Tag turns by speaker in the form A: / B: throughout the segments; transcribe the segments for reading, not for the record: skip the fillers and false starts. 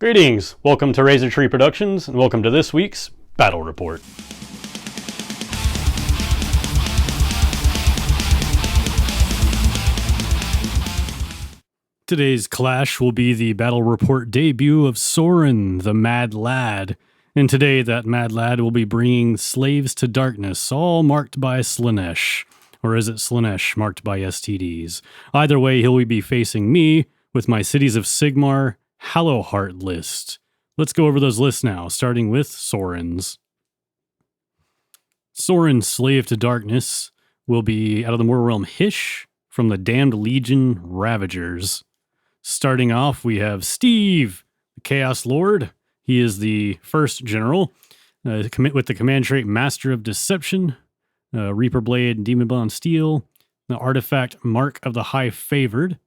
A: Greetings, welcome to Razor Tree Productions, and welcome to this week's Battle Report. Today's clash will be the Battle Report debut of Wsorran the Mad Lad, and today that Mad Lad will be bringing Slaves to Darkness, all marked by Slaanesh, or is it Slaanesh marked by STDs? Either way, he'll be facing me with my Cities of Sigmar Hallowheart list. Let's go over those lists now, starting with Wsorran's. Wsorran's Slave to Darkness will be out of the Mortal Realm Hysh from the Damned Legion Ravagers. Starting off, we have Steve, the Chaos Lord. He is the first general, with the command trait Master of Deception, Reaper Blade, and Demon Bond Steel, the artifact Mark of the High Favored,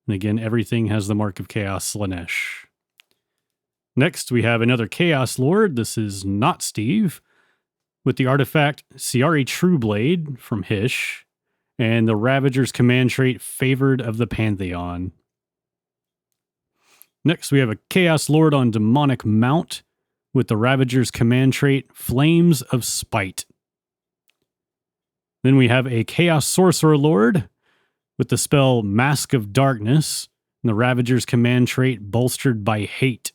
A: and again, everything has the Mark of Chaos Slaanesh. Next, we have another Chaos Lord. This is not Steve, with the artifact Siari Trueblade from Hysh, and the Ravager's command trait Favored of the Pantheon. Next, we have a Chaos Lord on Demonic Mount, with the Ravager's command trait Flames of Spite. Then we have a Chaos Sorcerer Lord, with the spell Mask of Darkness, and the Ravager's command trait Bolstered by Hate.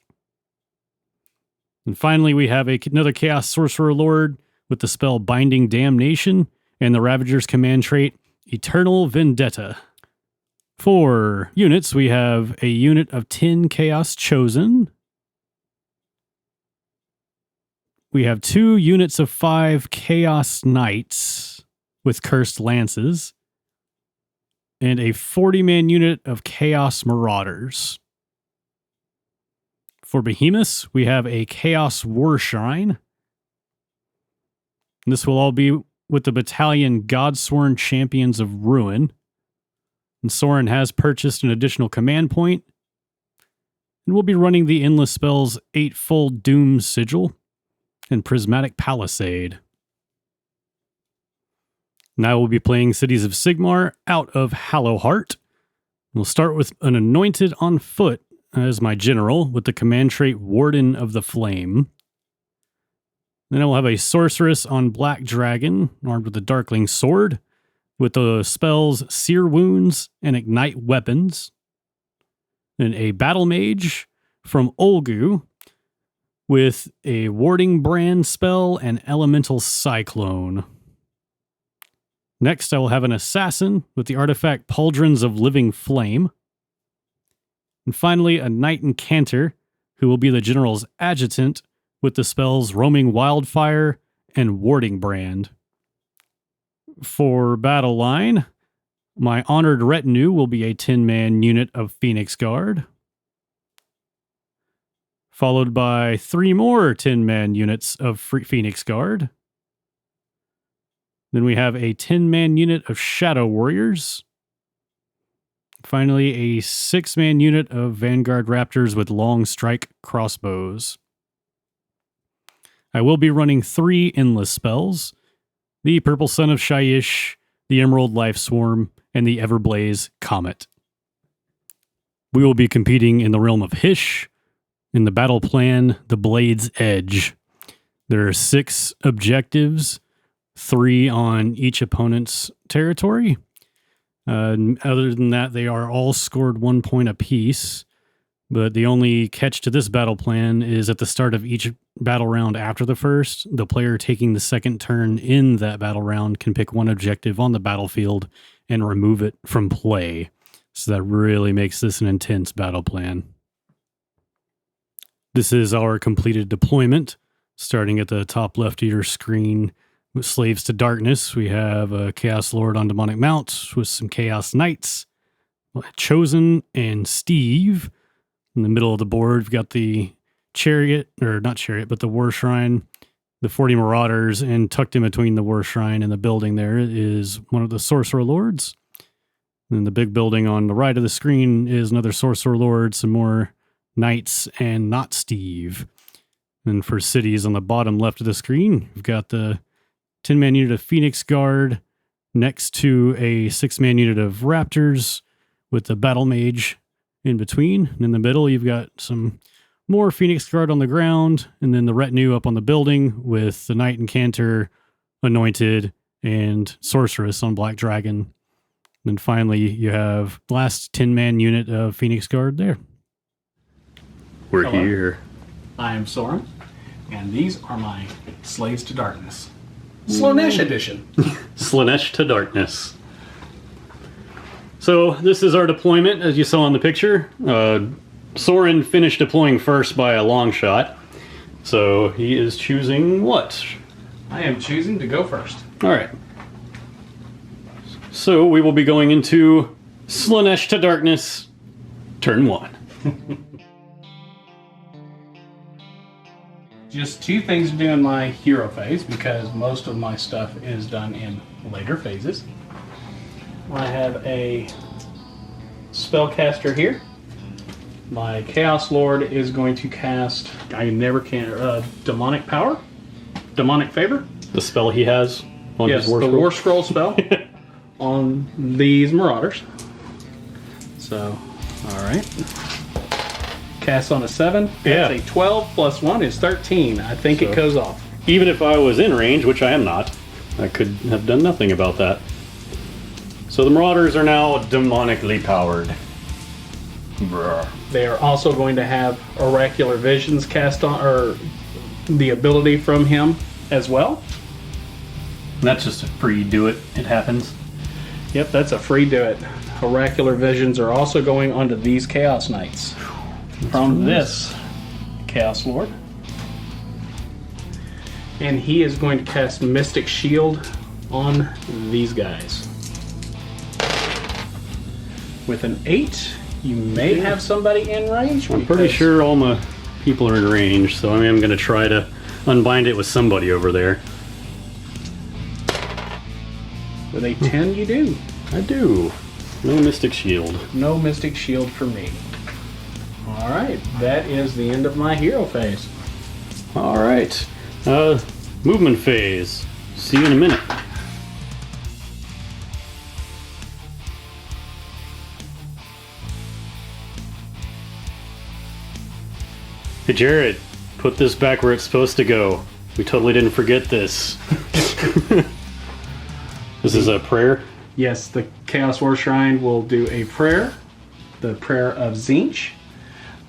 A: And finally, we have another Chaos Sorcerer Lord with the spell Binding Damnation and the Ravager's command trait Eternal Vendetta. For units, we have a unit of 10 Chaos Chosen. We have 2 units of 5 Chaos Knights with Cursed Lances, and a 40-man unit of Chaos Marauders. For Behemoths, we have a Chaos War Shrine. This will all be with the battalion Godsworn Champions of Ruin. And Wsorran has purchased an additional command point. And we'll be running the endless spells Eightfold Doom Sigil and Prismatic Palisade. Now we'll be playing Cities of Sigmar out of Hallowheart. We'll start with an Anointed on foot as my general with the command trait Warden of the Flame. Then I will have a Sorceress on Black Dragon, armed with a Darkling Sword, with the spells Sear Wounds and Ignite Weapons. And a Battle Mage from Olgu, with a Warding Brand spell and Elemental Cyclone. Next, I will have an Assassin with the artifact Pauldrons of Living Flame. And finally, a Knight Incanter, who will be the General's Adjutant with the spells Roaming Wildfire and Warding Brand. For Battle Line, my Honored Retinue will be a 10-man unit of Phoenix Guard, followed by 3 more 10-man units of Phoenix Guard. Then we have a 10-man unit of Shadow Warriors. Finally, a 6-man unit of Vanguard Raptors with long strike crossbows. I will be running 3 endless spells: the Purple Sun of Shyish, the Emerald Life Swarm, and the Everblaze Comet. We will be competing in the realm of Hysh in the Battleplan, The Blade's Edge. There are 6 objectives, 3 on each opponent's territory. Other than that, they are all scored 1 point apiece. But the only catch to this battle plan is at the start of each battle round after the first, the player taking the second turn in that battle round can pick 1 objective on the battlefield and remove it from play. So that really makes this an intense battle plan. This is our completed deployment. Starting at the top left of your screen, with Slaves to Darkness, we have a Chaos Lord on Demonic Mount with some Chaos Knights, Chosen and Steve. In the middle of the board, we've got the Chariot, or not Chariot, but the War Shrine, the 40 Marauders, and tucked in between the War Shrine and the building there is one of the Sorcerer Lords. And the big building on the right of the screen is another Sorcerer Lord, some more Knights, and not Steve. And for cities on the bottom left of the screen, we've got the 10-man unit of Phoenix Guard next to a 6-man unit of Raptors with the Battle Mage in between. And in the middle, you've got some more Phoenix Guard on the ground, and then the retinue up on the building with the Knight Incanter, Anointed, and Sorceress on Black Dragon. And then finally, you have the last 10-man unit of Phoenix Guard there.
B: We're
C: Hello.
B: here.
C: I am Wsorran, and these are my Slaves to Darkness. Slaanesh edition.
A: Slaanesh to Darkness. So this is our deployment, as you saw in the picture. Wsorran finished deploying first by a long shot. So he is choosing what?
C: I am choosing to go first.
A: Alright. So we will be going into Slaanesh to Darkness, turn 1.
C: Just 2 things to do in my hero phase, because most of my stuff is done in later phases. I have a spellcaster here. My Chaos Lord is going to cast, I never can, Demonic Power? Demonic Favor?
A: The spell he has on
C: Yes,
A: his War
C: the
A: Scroll.
C: War Scroll spell on these Marauders. So, alright. Cast on a 7.
A: Yeah.
C: That's a 12 plus 1 is 13. I think it goes off.
A: Even if I was in range, which I am not, I could have done nothing about that. So the Marauders are now demonically powered. Bruh.
C: They are also going to have Oracular Visions cast on, or the ability from him as well.
A: That's just a free do it. It happens.
C: Yep, that's a free do it. Oracular Visions are also going onto these Chaos Knights from this Chaos Lord. And he is going to cast Mystic Shield on these guys. With an 8, you may have somebody in range.
A: I'm pretty sure all my people are in range, so I am going to try to unbind it with somebody over there.
C: With a 10, you do.
A: I do. No Mystic Shield.
C: No Mystic Shield for me. Alright, that is the end of my hero phase.
A: Alright. Movement phase. See you in a minute. Hey Jared, put this back where it's supposed to go. We totally didn't forget this. This is a prayer?
C: Yes, the Chaos War Shrine will do a prayer. The Prayer of Tzeentch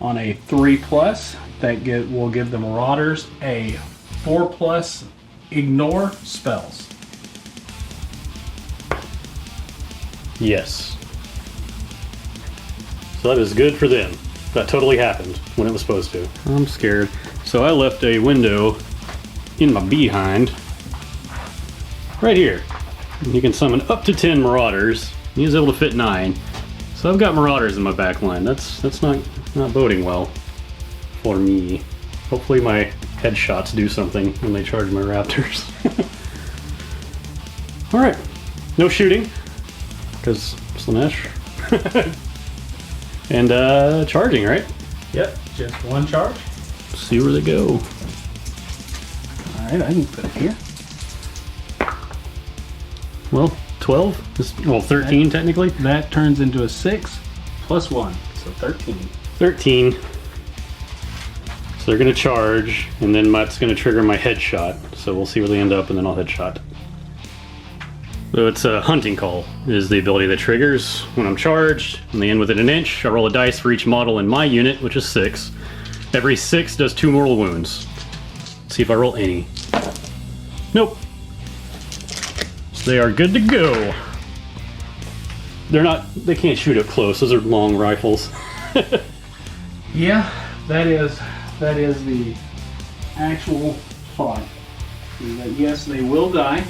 C: on a 3+. That will give the Marauders a 4+ ignore spells.
A: Yes. So that is good for them. That totally happened when it was supposed to. I'm scared. So I left a window in my behind right here. And you can summon up to 10 Marauders. He was able to fit 9. So I've got Marauders in my back line. That's not boding well for me. Hopefully my headshots do something when they charge my Raptors. Alright. No shooting. Because Slaanesh. And charging, right?
C: Yep, just 1 charge.
A: See where they go.
C: Alright, I can put it here.
A: Well, 12? Well, 13 technically.
C: That turns into a 6 plus 1, so 13.
A: 13. So they're going to charge, and then that's going to trigger my headshot. So we'll see where they end up, and then I'll headshot. So it's a hunting call, is the ability that triggers when I'm charged, and they end within an inch. I roll a dice for each model in my unit, which is 6. Every 6 does 2 mortal wounds. Let's see if I roll any. Nope. So they are good to go. They can't shoot up close. Those are long rifles.
C: Yeah, that is the actual thought. That yes, they will die,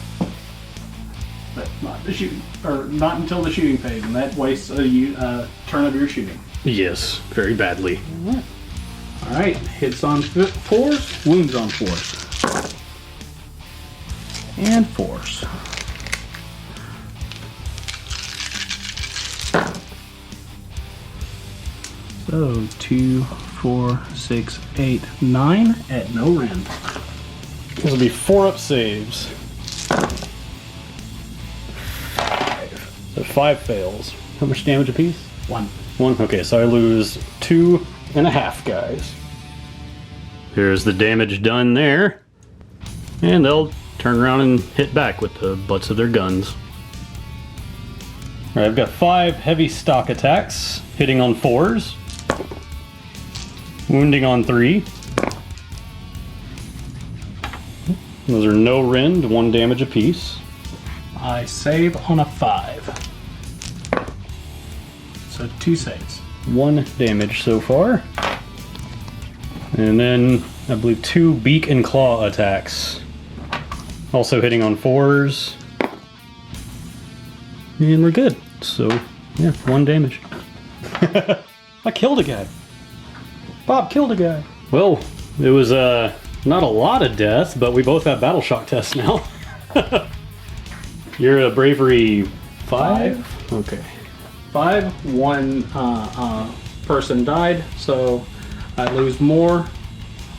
C: but not the shooting, or not until the shooting phase, and that wastes a turn of your shooting.
A: Yes, very badly.
C: All right, hits on 4s, wounds on 4s, and 4s. So 2, 4, 6, 8, 9 at no rend.
A: This will be 4 up saves. 5. So 5 fails. How much damage apiece?
C: 1.
A: 1. Okay, so I lose 2.5 guys. Here's the damage done there. And they'll turn around and hit back with the butts of their guns. Alright, I've got 5 heavy stock attacks, hitting on 4s, wounding on 3. Those are no rend, 1 damage apiece.
C: I save on a 5. So 2 saves.
A: 1 damage so far. And then I believe 2 beak and claw attacks. Also hitting on 4s. And we're good. So, yeah, 1 damage. I killed a guy. Bob killed a guy. Well, it was not a lot of death, but we both have battle shock tests now. You're a bravery 5? Okay.
C: 5. 1 person died, so I lose more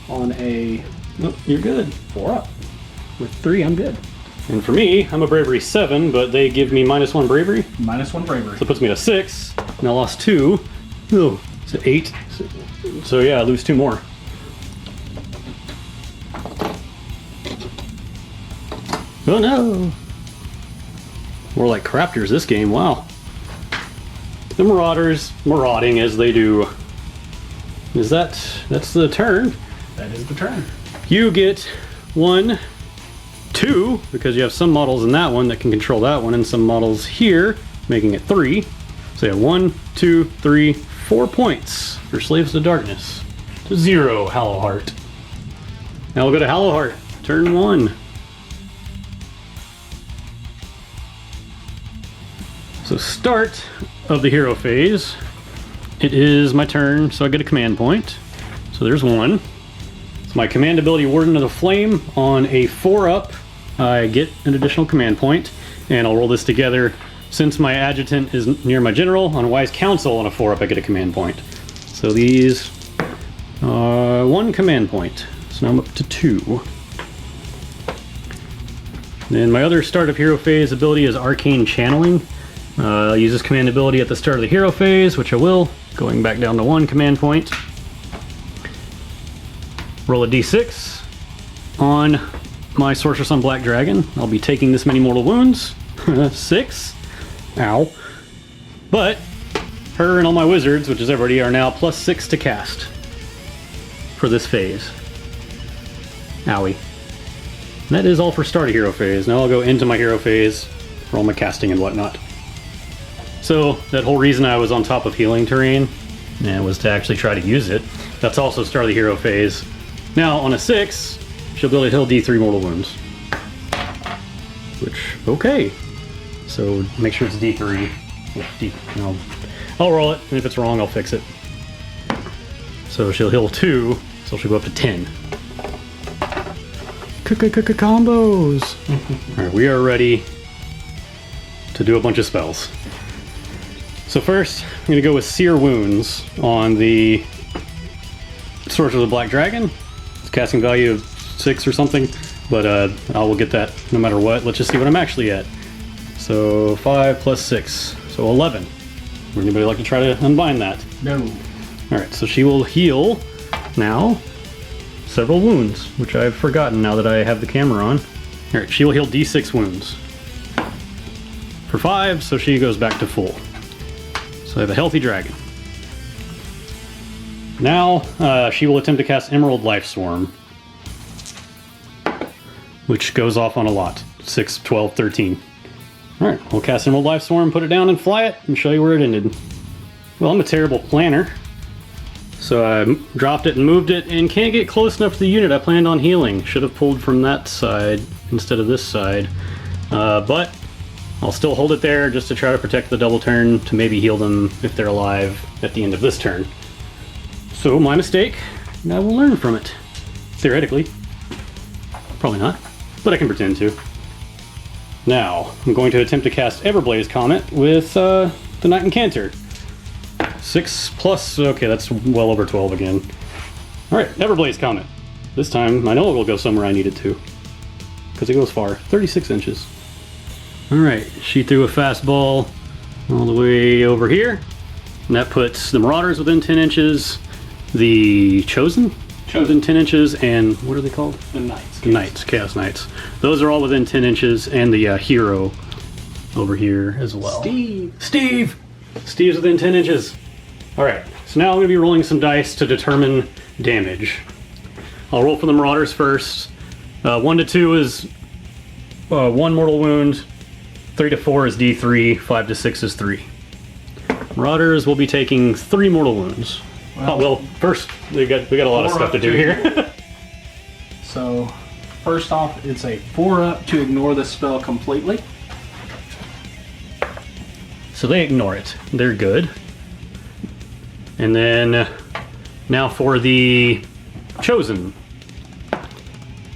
C: on a
A: Oh, you're good.
C: 4 up. With 3, I'm good.
A: And for me, I'm a bravery 7, but they give me -1 bravery.
C: -1 bravery.
A: So it puts me to 6, and I lost 2. Oh, so 8. So yeah, I lose 2 more. Oh no! More like crafters this game, wow. The Marauders, marauding as they do. That's the turn.
C: That is the turn.
A: You get 1, 2, because you have some models in that one that can control that one, and some models here, making it 3. So you have 1, 2, 3, 4 points for Slaves to Darkness. To 0, Hallowheart. Now we'll go to Hallowheart, turn 1. So start of the hero phase. It is my turn, so I get a command point. So there's 1. So my command ability, Warden of the Flame, on a 4-up, I get an additional command point, and I'll roll this together. Since my adjutant is near my general, on a Wise Counsel on a 4-up, I get a command point. So these are 1 command point. So now I'm up to 2. Then my other start of hero phase ability is Arcane Channeling. I'll use this command ability at the start of the hero phase, which I will, going back down to 1 command point. Roll a d6. On my Sorceress on Black Dragon, I'll be taking this many mortal wounds. 6. Ow. But her and all my wizards, which is everybody, are now +6 to cast for this phase. Owie. And that is all for start of hero phase. Now I'll go into my hero phase for all my casting and whatnot. So that whole reason I was on top of healing terrain was to actually try to use it. That's also start of the hero phase. Now on a 6, she'll be able to heal D3 mortal wounds. Which, okay. So make sure it's D3. I'll roll it, and if it's wrong, I'll fix it. So she'll heal 2, so she'll go up to 10. Combos! Alright, we are ready to do a bunch of spells. So first, I'm going to go with Sear Wounds on the Sorceress of the Black Dragon. It's casting value of 6 or something, but I will get that no matter what. Let's just see what I'm actually at. So 5 plus 6, so 11. Would anybody like to try to unbind that?
C: No.
A: Alright, so she will heal now several wounds, which I've forgotten now that I have the camera on. Alright, she will heal D6 wounds. For 5, so she goes back to full. So I have a healthy dragon. Now she will attempt to cast Emerald Life Swarm, which goes off on a lot. 6, 12, 13. Alright, we'll cast Emerald Life Swarm, put it down and fly it, and show you where it ended. Well, I'm a terrible planner. So I dropped it and moved it, and can't get close enough to the unit I planned on healing. Should have pulled from that side instead of this side. But I'll still hold it there just to try to protect the double turn to maybe heal them if they're alive at the end of this turn. So my mistake, and I will learn from it. Theoretically. Probably not, but I can pretend to. Now, I'm going to attempt to cast Everblaze Comet with the Knight Incanter. 6 plus, okay, that's well over 12 again. Alright, Everblaze Comet. This time, I know it will go somewhere I need it to. Because it goes far, 36 inches. Alright, she threw a fastball all the way over here. And that puts the Marauders within 10 inches. The Chosen within 10 inches, and what are they called?
C: The Knights.
A: Knights, Chaos Knights. Those are all within 10 inches, and the hero over here as well. Steve! Steve's within 10 inches. Alright, so now I'm going to be rolling some dice to determine damage. I'll roll for the Marauders first. 1 to 2 is 1 mortal wound, 3 to 4 is D3, 5 to 6 is 3. Marauders will be taking 3 mortal wounds. Well, first, we got a lot of stuff to do here.
C: So, first off, it's a 4-up to ignore the spell completely.
A: So they ignore it. They're good. And then, now for the Chosen.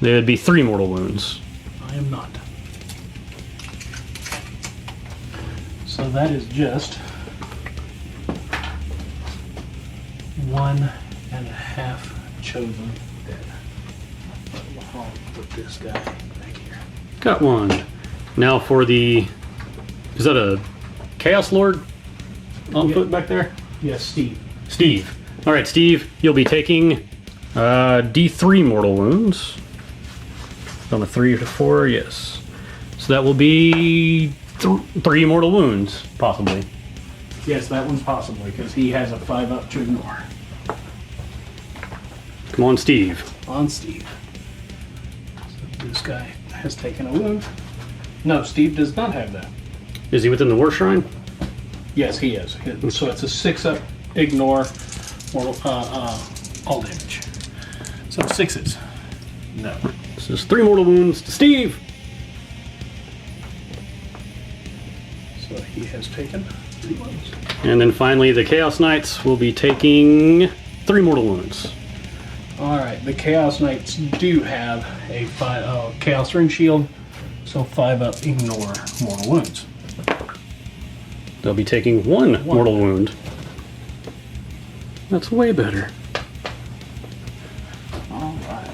A: They would be 3 mortal wounds.
C: I am not. So that is just 1.5 chosen dead. I'll put this guy back here.
A: Got one. Now for the... Is that a Chaos Lord on foot back there?
C: Yes, Steve.
A: Steve. Alright, Steve, you'll be taking D3 mortal wounds. On a 3 to 4, yes. So that will be 3 mortal wounds, possibly.
C: Yes, that one's possibly, because he has a 5-up to ignore.
A: Come on, Steve.
C: On Steve. So this guy has taken a wound. No, Steve does not have that.
A: Is he within the War Shrine?
C: Yes, he is. So it's a 6-up, ignore, mortal, all damage. So 6s. No.
A: This is 3 mortal wounds to Steve.
C: So he has taken 3 wounds.
A: And then finally, the Chaos Knights will be taking 3 mortal wounds.
C: Alright, the Chaos Knights do have a Chaos Ring Shield, so 5-up, ignore mortal wounds.
A: They'll be taking 1 mortal wound. That's way better.
C: Alright.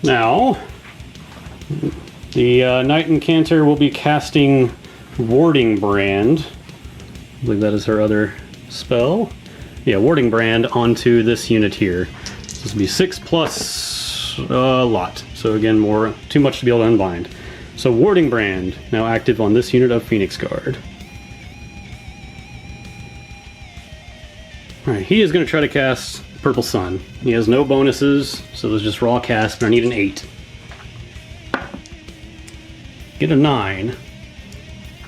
A: Now, the Knight Incanter will be casting Warding Brand. I believe that is her other spell. Yeah, Warding Brand onto this unit here. This will be 6 plus a lot. So again, too much to be able to unbind. So Warding Brand, now active on this unit of Phoenix Guard. Alright, he is going to try to cast Purple Sun. He has no bonuses, so it's just raw cast, but I need an 8. Get a 9.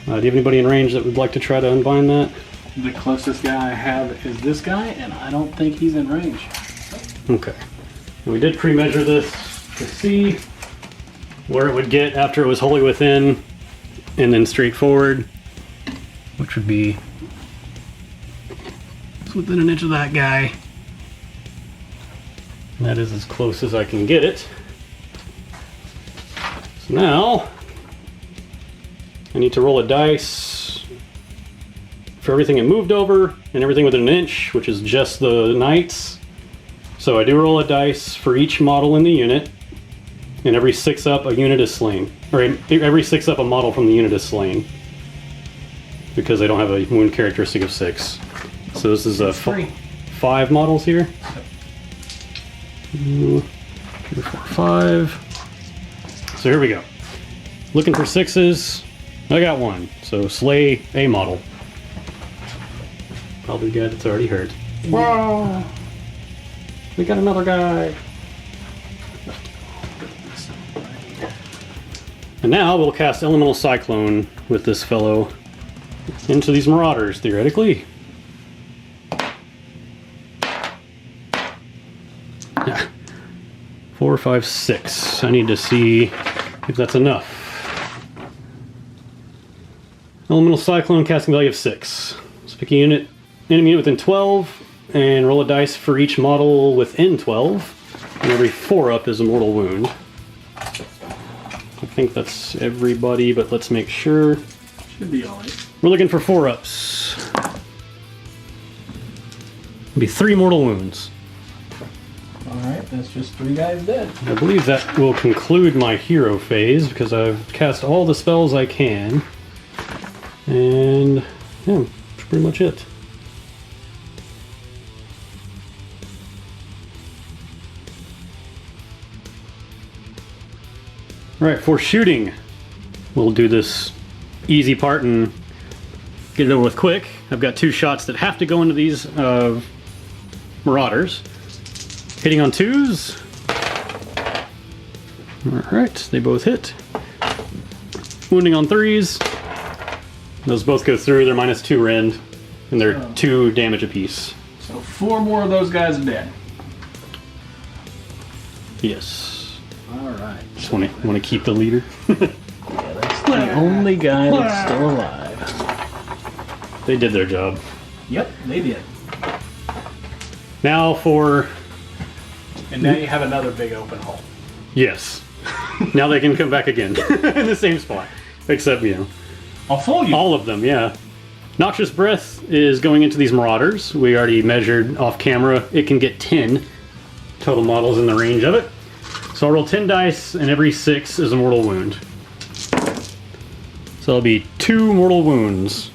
A: Do you have anybody in range that would like to try to unbind that?
C: The closest guy I have is this guy, and I don't think he's in range.
A: Okay. And we did pre-measure this to see where it would get after it was wholly within, and then straight forward, which would be it's within an inch of that guy. And that is as close as I can get it. So now I need to roll a dice for everything it moved over and everything within an inch, which is just the knights. So I do roll a dice for each model in the unit, and every 6 up a unit is slain. Or every 6 up a model from the unit is slain. Because they don't have a wound characteristic of 6. So this is 5 models here. 2, 3, 4, 5. So here we go. Looking for 6s. I got 1. So slay a model. Probably the guy that's already hurt. Wow! We got another guy. And now we'll cast Elemental Cyclone with this fellow into these Marauders, theoretically. Yeah. 4, 5, 6. I need to see if that's enough. Elemental Cyclone, casting value of 6. Let's pick a unit, enemy unit within 12, and roll a dice for each model within 12. And every 4 up is a mortal wound. I think that's everybody, but let's make sure.
C: Should be alright.
A: We're looking for 4 ups. It'll be 3 mortal wounds.
C: Alright, that's just 3 guys dead.
A: I believe that will conclude my hero phase because I've cast all the spells I can. And yeah, I'm pretty much it. Alright, for shooting, we'll do this easy part and get it over with quick. I've got 2 shots that have to go into these Marauders. Hitting on 2s. Alright, they both hit. Wounding on 3s. Those both go through, they're -2 rend, and they're 2 damage apiece.
C: So 4 more of those guys are dead.
A: Yes.
C: Alright.
A: Just want to keep the leader.
C: Yeah, that's the only guy that's still alive.
A: They did their job.
C: Yep, they did.
A: Now for...
C: And now you have another big open hole.
A: Yes. Now they can come back again in the same spot. Except, you know.
C: I'll fool you.
A: All of them, yeah. Noxious Breath is going into these Marauders. We already measured off camera. It can get 10 total models in the range of it. So I'll roll 10 dice, and every 6 is a mortal wound. So it'll be 2 mortal wounds.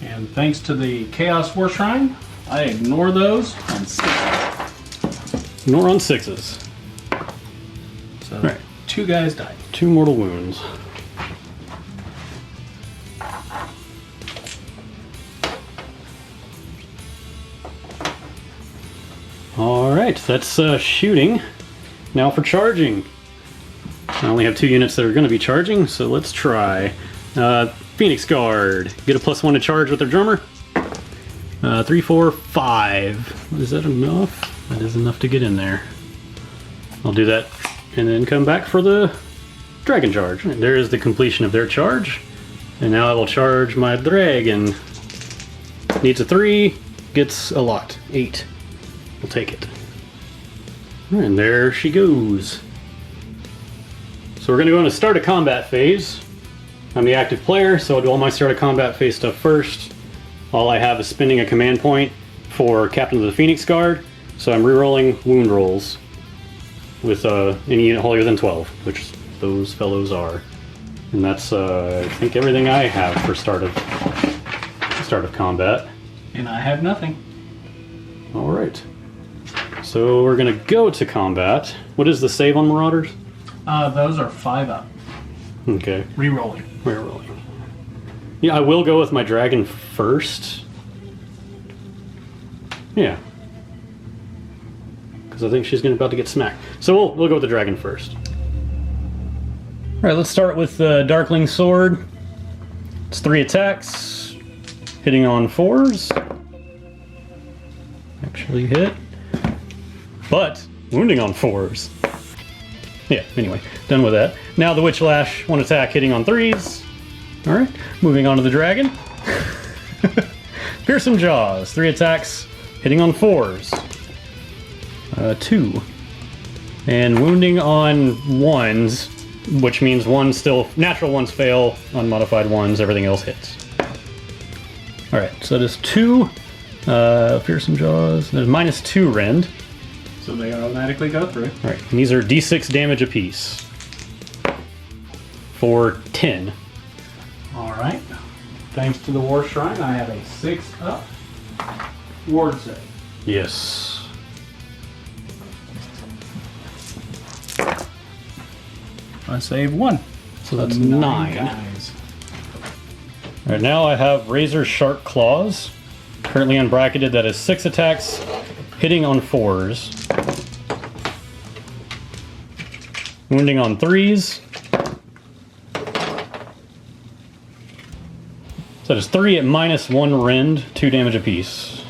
C: And thanks to the Chaos War Shrine, I ignore those on 6.
A: Nor on 6s.
C: So
A: Right.
C: 2 guys died.
A: 2 mortal wounds. Alright, that's shooting. Now for charging. I only have 2 units that are going to be charging, so let's try. Phoenix Guard. Get a +1 to charge with their drummer. 3, 4, 5. Is that enough? That is enough to get in there. I'll do that and then come back for the dragon charge. There is the completion of their charge. And now I will charge my dragon. Needs a 3, gets a lot. 8. We'll take it. And there she goes. So we're going to go into start a combat phase. I'm the active player, so I'll do all my start a combat phase stuff first. All I have is spending a command point for Captain of the Phoenix Guard, so I'm rerolling wound rolls with any unit holier than 12, which those fellows are. And that's I think everything I have for start of combat.
C: And I have nothing.
A: All right. So we're gonna go to combat. What is the save on Marauders?
C: Those are 5 up.
A: Okay.
C: Rerolling.
A: Rerolling. Yeah, I will go with my dragon first. Yeah. Because I think she's about to get smacked. So we'll go with the dragon first. Alright, let's start with the Darkling Sword. It's 3 attacks. Hitting on 4s. Actually hit. But wounding on 4s. Yeah, anyway, done with that. Now the Witch Lash, 1 attack hitting on 3s. Alright, moving on to the dragon. Fearsome Jaws, 3 attacks hitting on 4s. 2. And wounding on 1s, which means 1 still, natural 1s fail, unmodified 1s, everything else hits. Alright, so that is 2 Fearsome Jaws. There's -2 rend.
C: So they automatically go through.
A: Alright, and these are d6 damage apiece. For 10.
C: Alright. Thanks to the War Shrine, I have a 6 up ward save.
A: Yes.
C: I saved 1.
A: So that's 9.
C: Guys.
A: Alright, now I have Razor Sharp Claws. Currently unbracketed, that is 6 attacks, hitting on 4s. Wounding on 3s. So that is 3 at -1 rend, 2 damage apiece.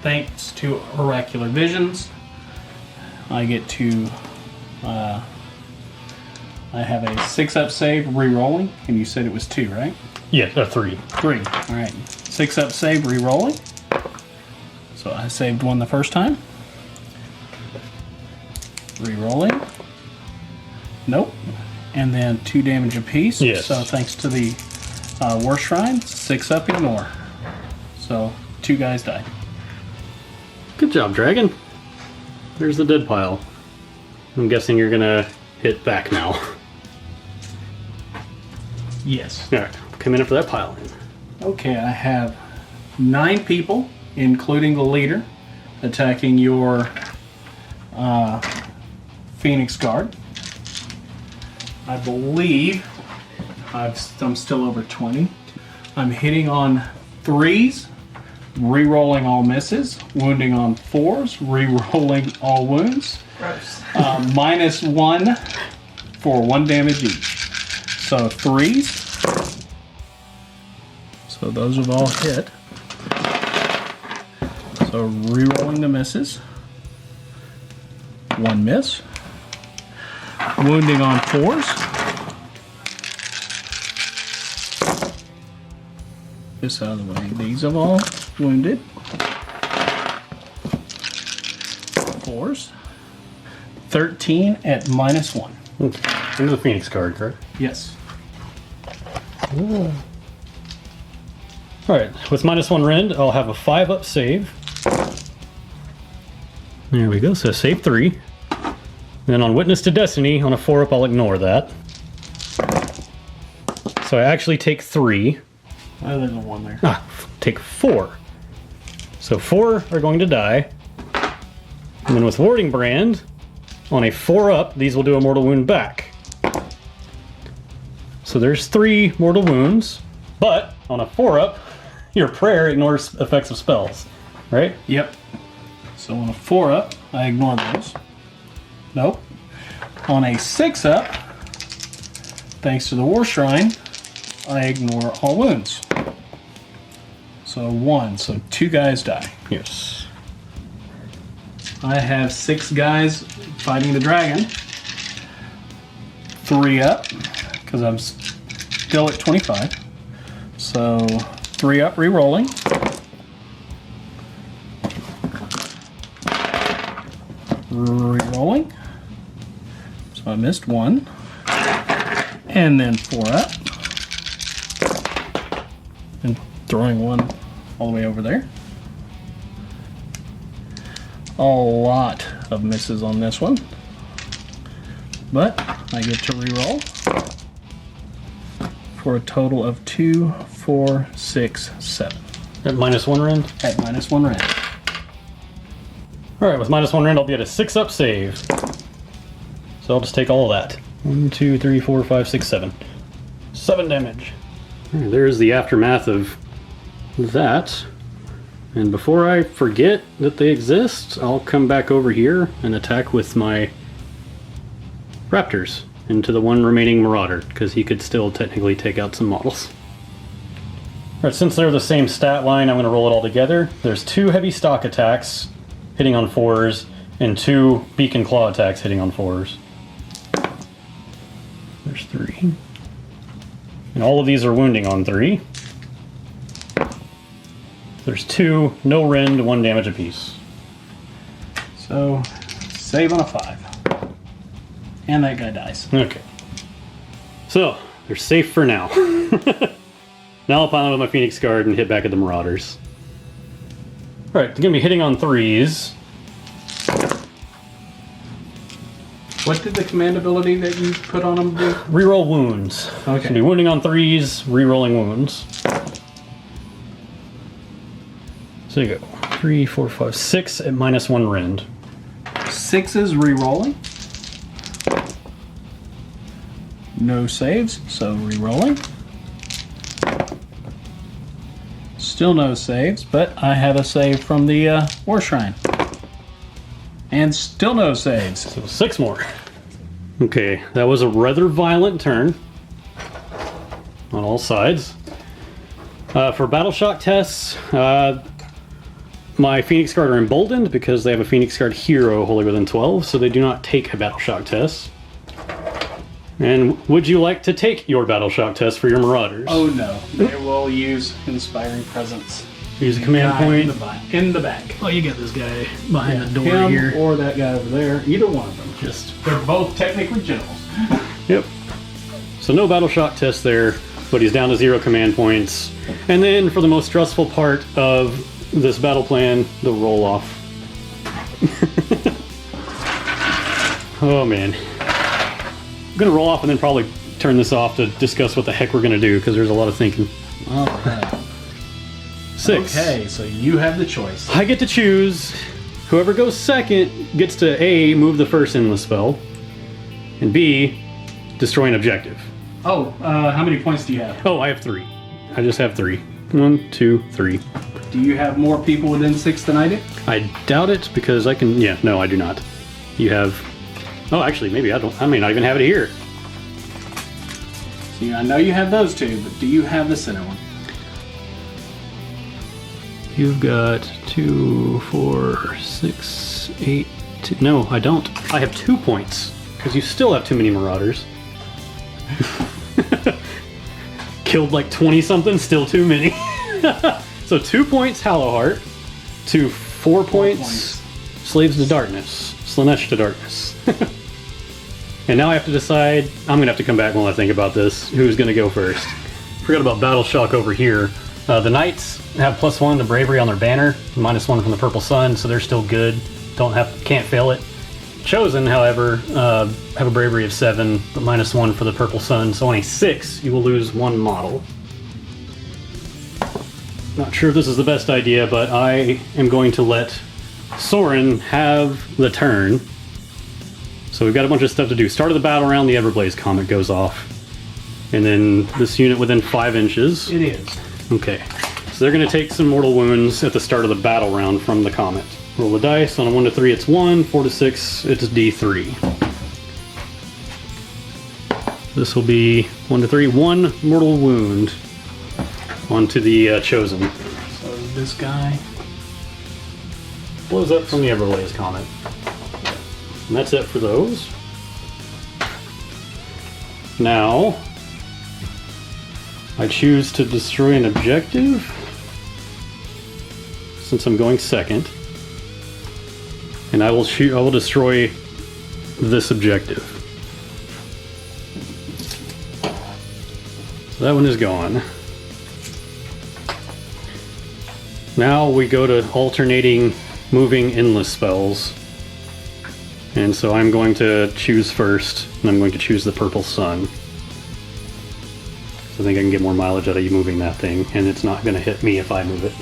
C: Thanks to Oracular Visions, I get to I have a 6 up save re-rolling, and you said it was 2, right?
A: Yeah, 3.
C: 3. Alright. 6 up save re-rolling. So I saved 1 the first time. Re-rolling. Nope. And then 2 damage apiece.
A: Yes.
C: So thanks to the War Shrine, 6 up ignore. So 2 guys died.
A: Good job, dragon. There's the dead pile. I'm guessing you're gonna hit back now.
C: Yes.
A: Alright, come in for that pile.
C: Okay, I have 9 people, including the leader, attacking your Phoenix Guard. I believe I'm still over 20. I'm hitting on 3s, re-rolling all misses, wounding on 4s, re-rolling all wounds. -1 for 1 damage each. So 3s. So those have all hit. So re-rolling the misses. 1 miss. Wounding on 4s. This out of the way. These have all wounded. 4s. 13 at -1.
A: Into the Phoenix Guard, correct?
C: Yes.
A: Alright, with -1 rend, I'll have a 5-up save. There we go, so save 3. Then on Witness to Destiny, on a 4-up, I'll ignore that. So I actually take 3.
C: Oh, there's a 1 there.
A: Take 4. So 4 are going to die. And then with Warding Brand, on a 4-up, these will do a mortal wound back. So there's 3 mortal wounds, but on a 4-up, your prayer ignores effects of spells, right?
C: Yep. So on a 4-up, I ignore those. Nope. On a 6-up, thanks to the War Shrine, I ignore all wounds. So 1, so 2 guys die.
A: Yes.
C: I have 6 guys fighting the dragon. 3 up, because I'm still at 25. So 3 up, re-rolling. Re-rolling. So I missed 1. And then 4 up. And throwing 1 all the way over there. A lot of misses on this one. But I get to re-roll for a total of 2, 4, 6, 7.
A: At -1 rend?
C: At -1 rend.
A: Alright, with -1 rend, I'll be at a 6-up save. So I'll just take all of that. 1, 2, 3, 4, 5, 6, 7. 7 damage. There's the aftermath of that. And before I forget that they exist, I'll come back over here and attack with my Raptors into the one remaining Marauder, because he could still technically take out some models. Alright, since they're the same stat line, I'm going to roll it all together. There's 2 heavy stock attacks hitting on 4s, and 2 beak and claw attacks hitting on 4s. There's 3. And all of these are wounding on 3. There's 2, no rend, 1 damage apiece.
C: So save on a 5. And that guy dies.
A: Okay. So, they're safe for now. Now I'll pile up my Phoenix Guard and hit back at the Marauders. Alright, they're going to be hitting on 3s.
C: What did the command ability that you put on them do?
A: Reroll wounds.
C: Okay.
A: So be wounding on 3s, rerolling wounds. So you go 3, 4, 5, 6 at -1 rend.
C: 6s re-rolling. No saves, so re-rolling. Still no saves, but I have a save from the War Shrine. And still no saves.
A: So 6 more. Okay, that was a rather violent turn on all sides. For battle shock tests, my Phoenix Guard are emboldened because they have a Phoenix Guard hero wholly within 12, so they do not take a battle shock test. And would you like to take your battle shock test for your Marauders?
C: Oh no, they will use Inspiring Presence.
A: Use a command point.
C: In the back.
A: Oh, you got this guy behind the door
C: Him
A: here.
C: or that guy over there. Either one of them.
A: Just
C: They're both technically generals.
A: Yep. So no battle shock test there, but he's down to 0 command points. And then for the most stressful part of this battle plan, the roll off. Oh man. I'm gonna roll off and then probably turn this off to discuss what the heck we're gonna do, because there's a lot of thinking.
C: Alright.
A: 6.
C: Okay, so you have the choice.
A: I get to choose. Whoever goes second gets to A, move the first endless spell, and B, destroy an objective.
C: Oh, how many points do you have?
A: Oh, I have 3. I just have 3. 1, 2, 3.
C: Do you have more people within 6 than I do?
A: I doubt it because I can. Yeah, no, I do not. You have. Oh, actually, maybe I don't. I may not even have it here.
C: See, I know you have those 2, but do you have the center one?
A: You've got 2, 4, 6, 8. No, I don't. I have 2 points because you still have too many Marauders. Killed like 20 something, still too many. So 2 points Hallowheart to 4 points Slaves to Darkness, Slaanesh to Darkness. And now I have to decide. I'm gonna have to come back while I think about this. Who's gonna go first? Forgot about Battle Shock over here. The Knights have +1 to Bravery on their banner, -1 from the Purple Sun, so they're still good. Can't fail it. Chosen, however, have a Bravery of 7, but -1 for the Purple Sun, so on a 6, you will lose 1 model. Not sure if this is the best idea, but I am going to let Wsorran have the turn. So we've got a bunch of stuff to do. Start of the battle round, the Everblaze Comet goes off. And then this unit within 5 inches.
C: It is.
A: Okay. So they're going to take some mortal wounds at the start of the battle round from the Comet. Roll the dice. On a 1 to 3, it's 1. 4 to 6, it's D3. This will be 1 to 3, 1 mortal wound onto the Chosen.
C: So this guy
A: Blows up from the Everblaze Comet. And that's it for those. Now, I choose to destroy an objective, since I'm going second. And I will destroy this objective. So that one is gone. Now we go to alternating moving endless spells. And so I'm going to choose first, and I'm going to choose the Purple Sun. So I think I can get more mileage out of you moving that thing, and it's not going to hit me if I move it.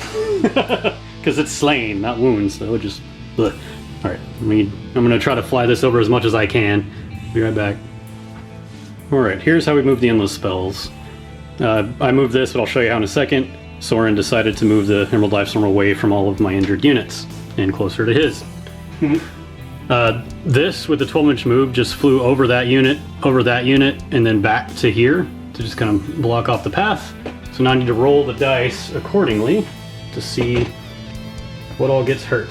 A: Because it's slain, not wounds, so it just... Bleh. Alright, I'm going to try to fly this over as much as I can. Be right back. Alright, here's how we move the endless spells. I moved this, but I'll show you how in a second. Wsorran decided to move the Emerald Lifestorm away from all of my injured units, and closer to his. This, with the 12-inch move, just flew over that unit, and then back to here to just kind of block off the path. So now I need to roll the dice accordingly to see what all gets hurt,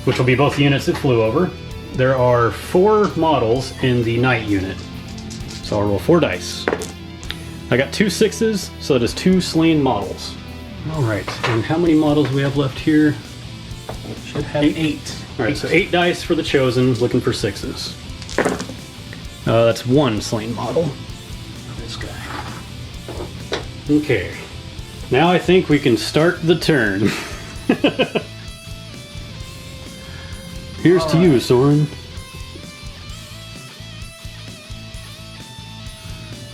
A: which will be both units that flew over. There are 4 models in the Knight unit, so I'll roll 4 dice. I got 2 6s, so that is 2 slain models. Alright, and how many models we have left here?
C: should have 8.
A: Alright, so 8 dice for the Chosen, looking for 6s. That's 1 slain model.
C: This guy.
A: Okay. Now I think we can start the turn. Here's to you, Wsorran.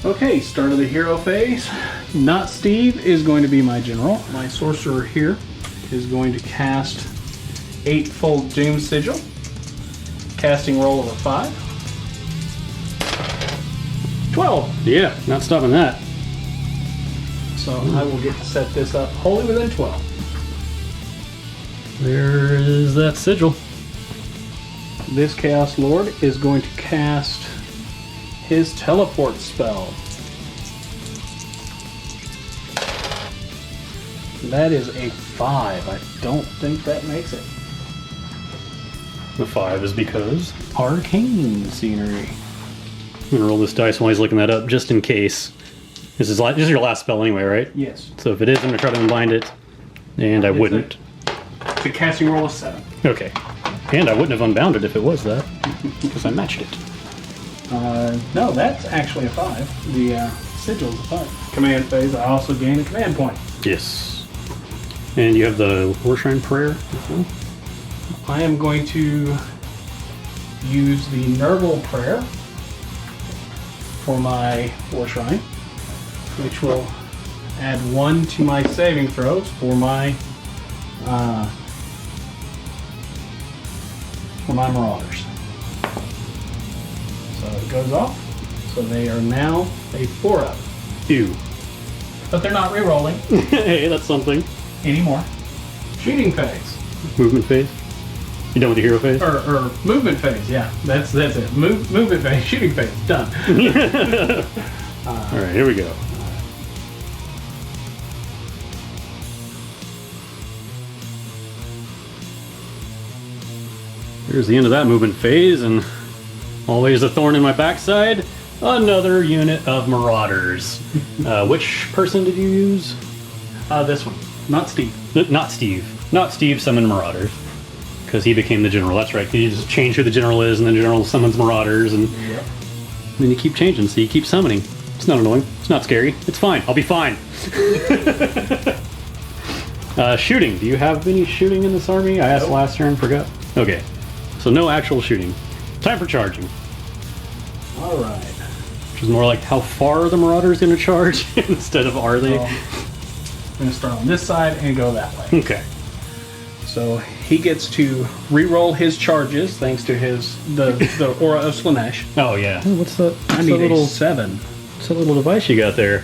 C: Okay, start of the hero phase. Not Steve is going to be my general. My sorcerer here is going to cast 8-fold Doom Sigil. Casting roll of a 5. 12.
A: Yeah, not stopping that.
C: So I will get to set this up wholly within 12.
A: There is that sigil.
C: This Chaos Lord is going to cast his teleport spell. That is a 5. I don't think that makes it.
A: The 5 is because
C: Arcane scenery.
A: I'm gonna roll this dice while he's looking that up, just in case. This is your last spell anyway, right?
C: Yes.
A: So if it is, I'm gonna try to unbind it, and I wouldn't.
C: The casting roll is 7.
A: Okay. And I wouldn't have unbound it if it was that, because I matched it.
C: No, that's actually a 5. The sigil is a 5. Command phase, I also gain a command point.
A: Yes. And you have the Warshrine Prayer as well?
C: I am going to use the Nurgle Prayer for my Warshrine, which will add 1 to my saving throws for my for my Marauders. So it goes off. So they are now a 4-up.
A: Ew.
C: But they're not re-rolling
A: Hey, that's something.
C: anymore. Shooting phase.
A: Movement phase. You done with the hero phase?
C: Or movement phase, yeah. That's it. Movement phase, shooting phase, done.
A: All right, here we go. Here's the end of that movement phase, and always a thorn in my backside. Another unit of Marauders. Which person did you use?
C: This one, not Steve.
A: Not Steve. Not Steve summoned Marauders. Because he became the general. That's right. You just change who the general is, and the general summons Marauders, and then you keep changing, so you keep summoning. It's not annoying. It's not scary. It's fine. I'll be fine. Shooting. Do you have any shooting in this army? I asked last turn, forgot. Okay. So no actual shooting. Time for charging.
C: All right.
A: Which is more like how far are the Marauders going to charge instead of are they?
C: I'm going to start on this side and go that way.
A: Okay.
C: So he gets to re-roll his charges thanks to the Aura of Slaanesh.
A: Oh yeah. What's that?
C: I need a 7.
A: What's that little device you got there?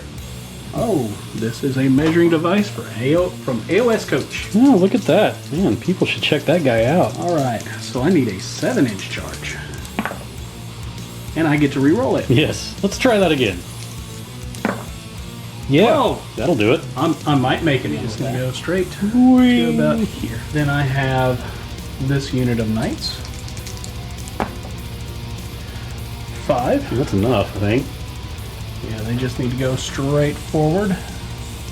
C: Oh, this is a measuring device from AOS Coach.
A: Oh, look at that. Man, people should check that guy out.
C: All right, so I need a 7-inch charge. And I get to re-roll it.
A: Yes. Let's try that again. Yeah,
C: Whoa.
A: that'll do it.
C: I might make it. It's going to go straight to about here. Then I have this unit of knights. 5.
A: That's enough, I think.
C: Yeah, they just need to go straight forward.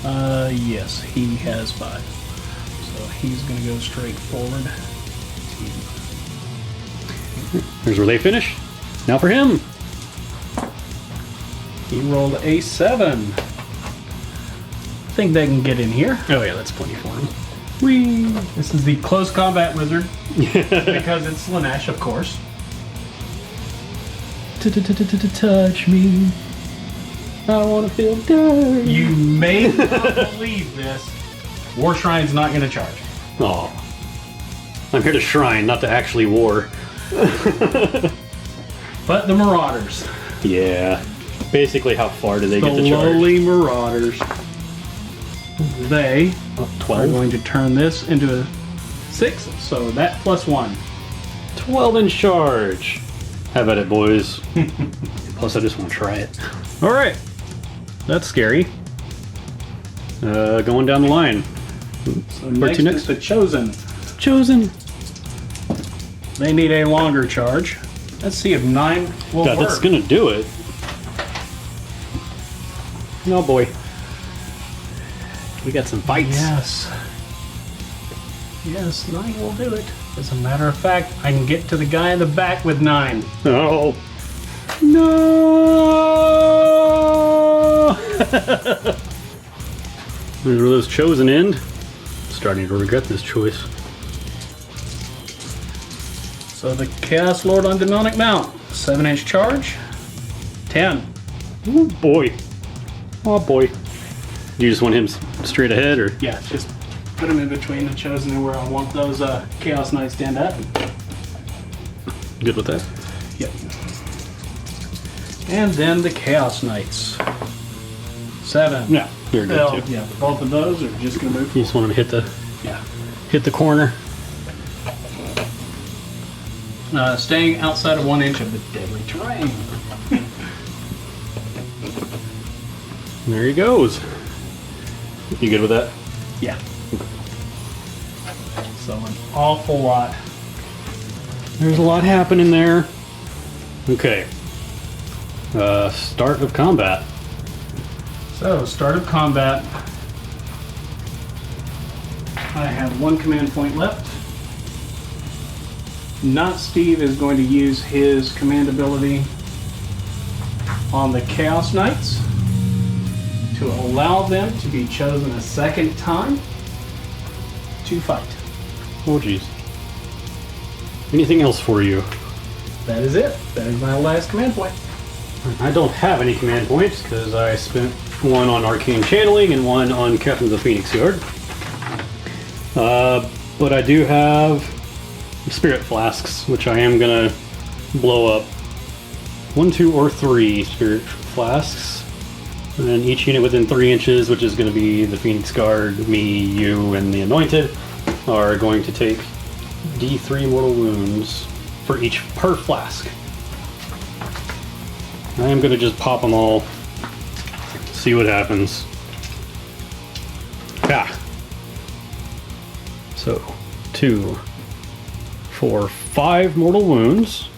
C: Yes, he has 5. So he's going to go straight forward.
A: Here's where they finish. Now for him.
C: He rolled a 7. I think they can get in here.
A: Oh yeah, that's plenty for him.
C: Whee! This is the close combat wizard. Because it's Slaanesh, of course.
A: Touch me. I want to feel dirty.
C: You may not believe this. War Shrine's not going to charge.
A: Oh. I'm here to shrine, not to actually war.
C: But the Marauders.
A: Yeah. Basically, how far do they get
C: The
A: to charge?
C: lowly Marauders. They are
A: 12?
C: going to turn this into a 6, so that plus 1.
A: 12 in charge. How about it, boys? Plus, I just want to try it. All right. That's scary. Going down the line.
C: So next is the Chosen.
A: Chosen.
C: They need a longer charge. Let's see if 9 will
A: God,
C: work.
A: that's gonna do it. No boy. We got some fights.
C: Yes. Yes, 9 will do it. As a matter of fact, I can get to the guy in the back with 9.
A: Oh. No! Where those chosen end? Starting to regret this choice.
C: So the Chaos Lord on Demonic Mount. 7-inch charge. 10.
A: Oh boy. Oh boy. You just want him straight ahead, or?
C: Yeah, just put him in between the Chosen and where I want those Chaos Knights to end up.
A: Good with that?
C: Yep. And then the Chaos Knights. 7.
A: Yeah, you're good
C: Well,
A: too.
C: yeah, both of those are just going to move.
A: You just want him to hit the
C: Yeah.
A: corner.
C: Staying outside of 1 inch of the deadly terrain.
A: There he goes. You good with that?
C: Yeah. So an awful lot.
A: There's a lot happening there. Okay. Start of combat.
C: So, start of combat. I have 1 command point left. Not Steve is going to use his command ability on the Chaos Knights to allow them to be chosen a second time to fight.
A: Oh jeez. Anything else for you?
C: That is it. That is my last command point.
A: I don't have any command points because I spent 1 on Arcane Channeling and 1 on Captain of the Phoenix Guard. But I do have spirit flasks, which I am gonna blow up. 1, 2, or 3 spirit flasks. And then each unit within 3 inches, which is going to be the Phoenix Guard, me, you, and the Anointed, are going to take D3 mortal wounds per flask. I am going to just pop them all, see what happens. Ah. So, 2, 4, 5 mortal wounds.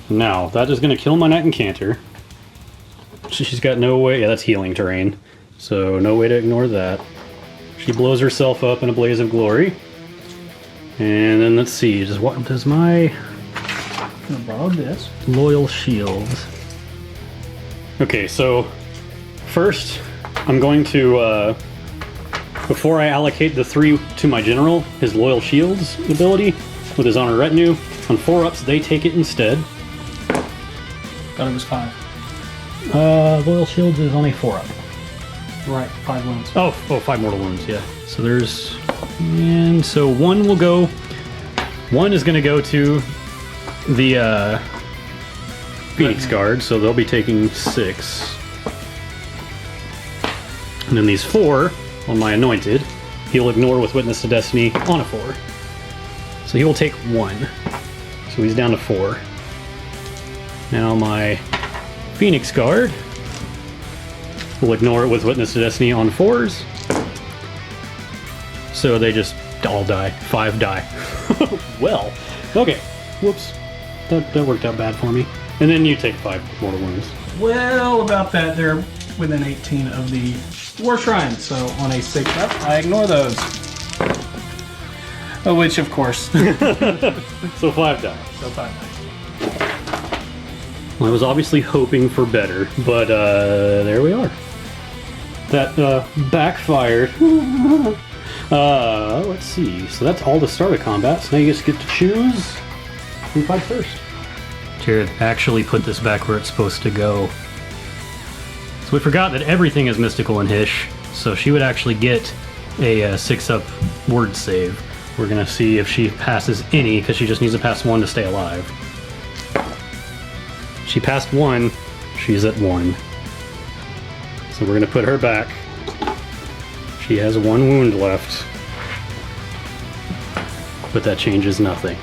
A: Now, that is going to kill my Knight Incanter. She's got no way... Yeah, that's healing terrain. So, no way to ignore that. She blows herself up in a blaze of glory. And then let's see, what does my...
C: I'm gonna borrow this.
A: Loyal Shields. Okay, so first I'm going to, before I allocate the 3 to my general, his Loyal Shields ability with his Honor Retinue, on 4-ups they take it instead.
C: Thought it was 5.
A: Loyal Shields is only 4-up.
C: Right, 5 wounds.
A: Oh, 5 mortal wounds, yeah. So there's... And so 1 will go... 1 is going to go to the Phoenix Guard, so they'll be taking 6. And then these 4 on my Anointed, he'll ignore with Witness to Destiny on a 4. So he will take 1. So he's down to 4. Now my Phoenix Guard will ignore it with Witness to Destiny on 4s. So they just all die. 5 die. Well, okay. Whoops. That worked out bad for me. And then you take 5 mortal wounds.
C: Well, about that, they're within 18 of the War Shrine, so on a 6-up, I ignore those. Oh, which, of course.
A: So 5 die.
C: So 5 die.
A: Well, I was obviously hoping for better, but there we are. That backfired. Let's see. So that's all the start of combat. So now you just get to choose who fights first. Jared actually put this back where it's supposed to go. So we forgot that everything is mystical in Hish, so she would actually get a 6-up word save. We're gonna see if she passes any, because she just needs to pass 1 to stay alive. She passed 1, she's at 1. So we're gonna put her back. She has 1 wound left. But that changes nothing.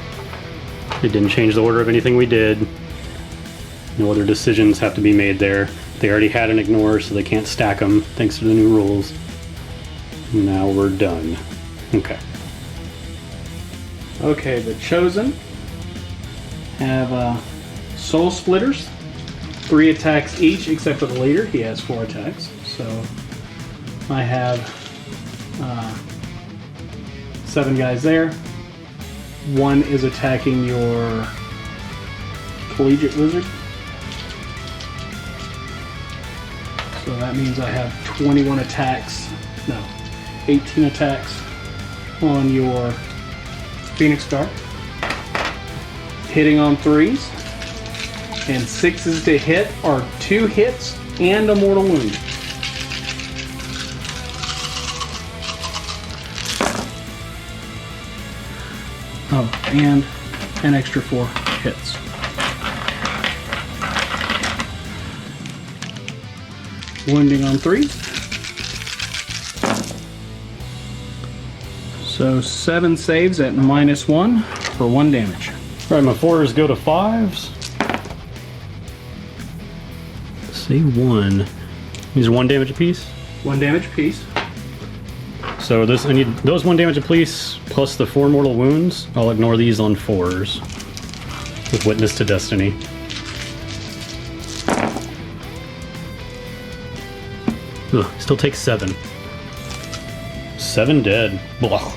A: It didn't change the order of anything we did. No other decisions have to be made there. They already had an ignore, so they can't stack them, thanks to the new rules. Now we're done. Okay.
C: Okay, the Chosen have Soul Splitters. 3 attacks each, except for the leader. He has 4 attacks. So I have 7 guys there. 1 is attacking your Collegiate Wizard. So that means I have 21 attacks. No, 18 attacks on your Phoenix Guard. Hitting on 3s. And 6s to hit are 2 hits and a mortal wound. Oh, and an extra 4 hits. Wounding on 3. So 7 saves at -1 for 1 damage.
A: Alright, my 4s go to 5s. Say 1. These are 1 damage apiece?
C: 1 damage apiece.
A: So this, I need those 1 damage apiece plus the 4 mortal wounds. I'll ignore these on 4s with Witness to Destiny. Ugh, still takes 7. 7 dead. Blah.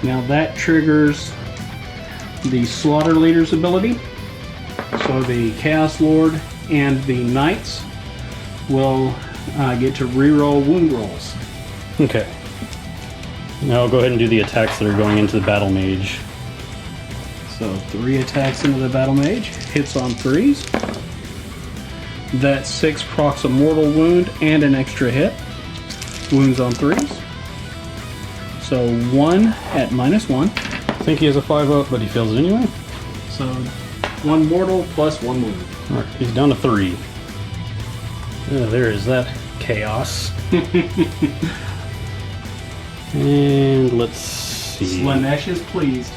C: Now that triggers the Slaughter Leader's ability. So the Chaos Lord and the Knights will get to reroll wound rolls.
A: Okay. Now I'll go ahead and do the attacks that are going into the Battle Mage.
C: So 3 attacks into the Battle Mage, hits on 3s. That 6 procs a mortal wound and an extra hit. Wounds on 3s. So 1 at -1.
A: I think he has a 5-up, but he fails it anyway.
C: So 1 mortal plus 1 wound.
A: Alright, he's down to 3. There is that chaos. And let's see.
C: Slaanesh is pleased.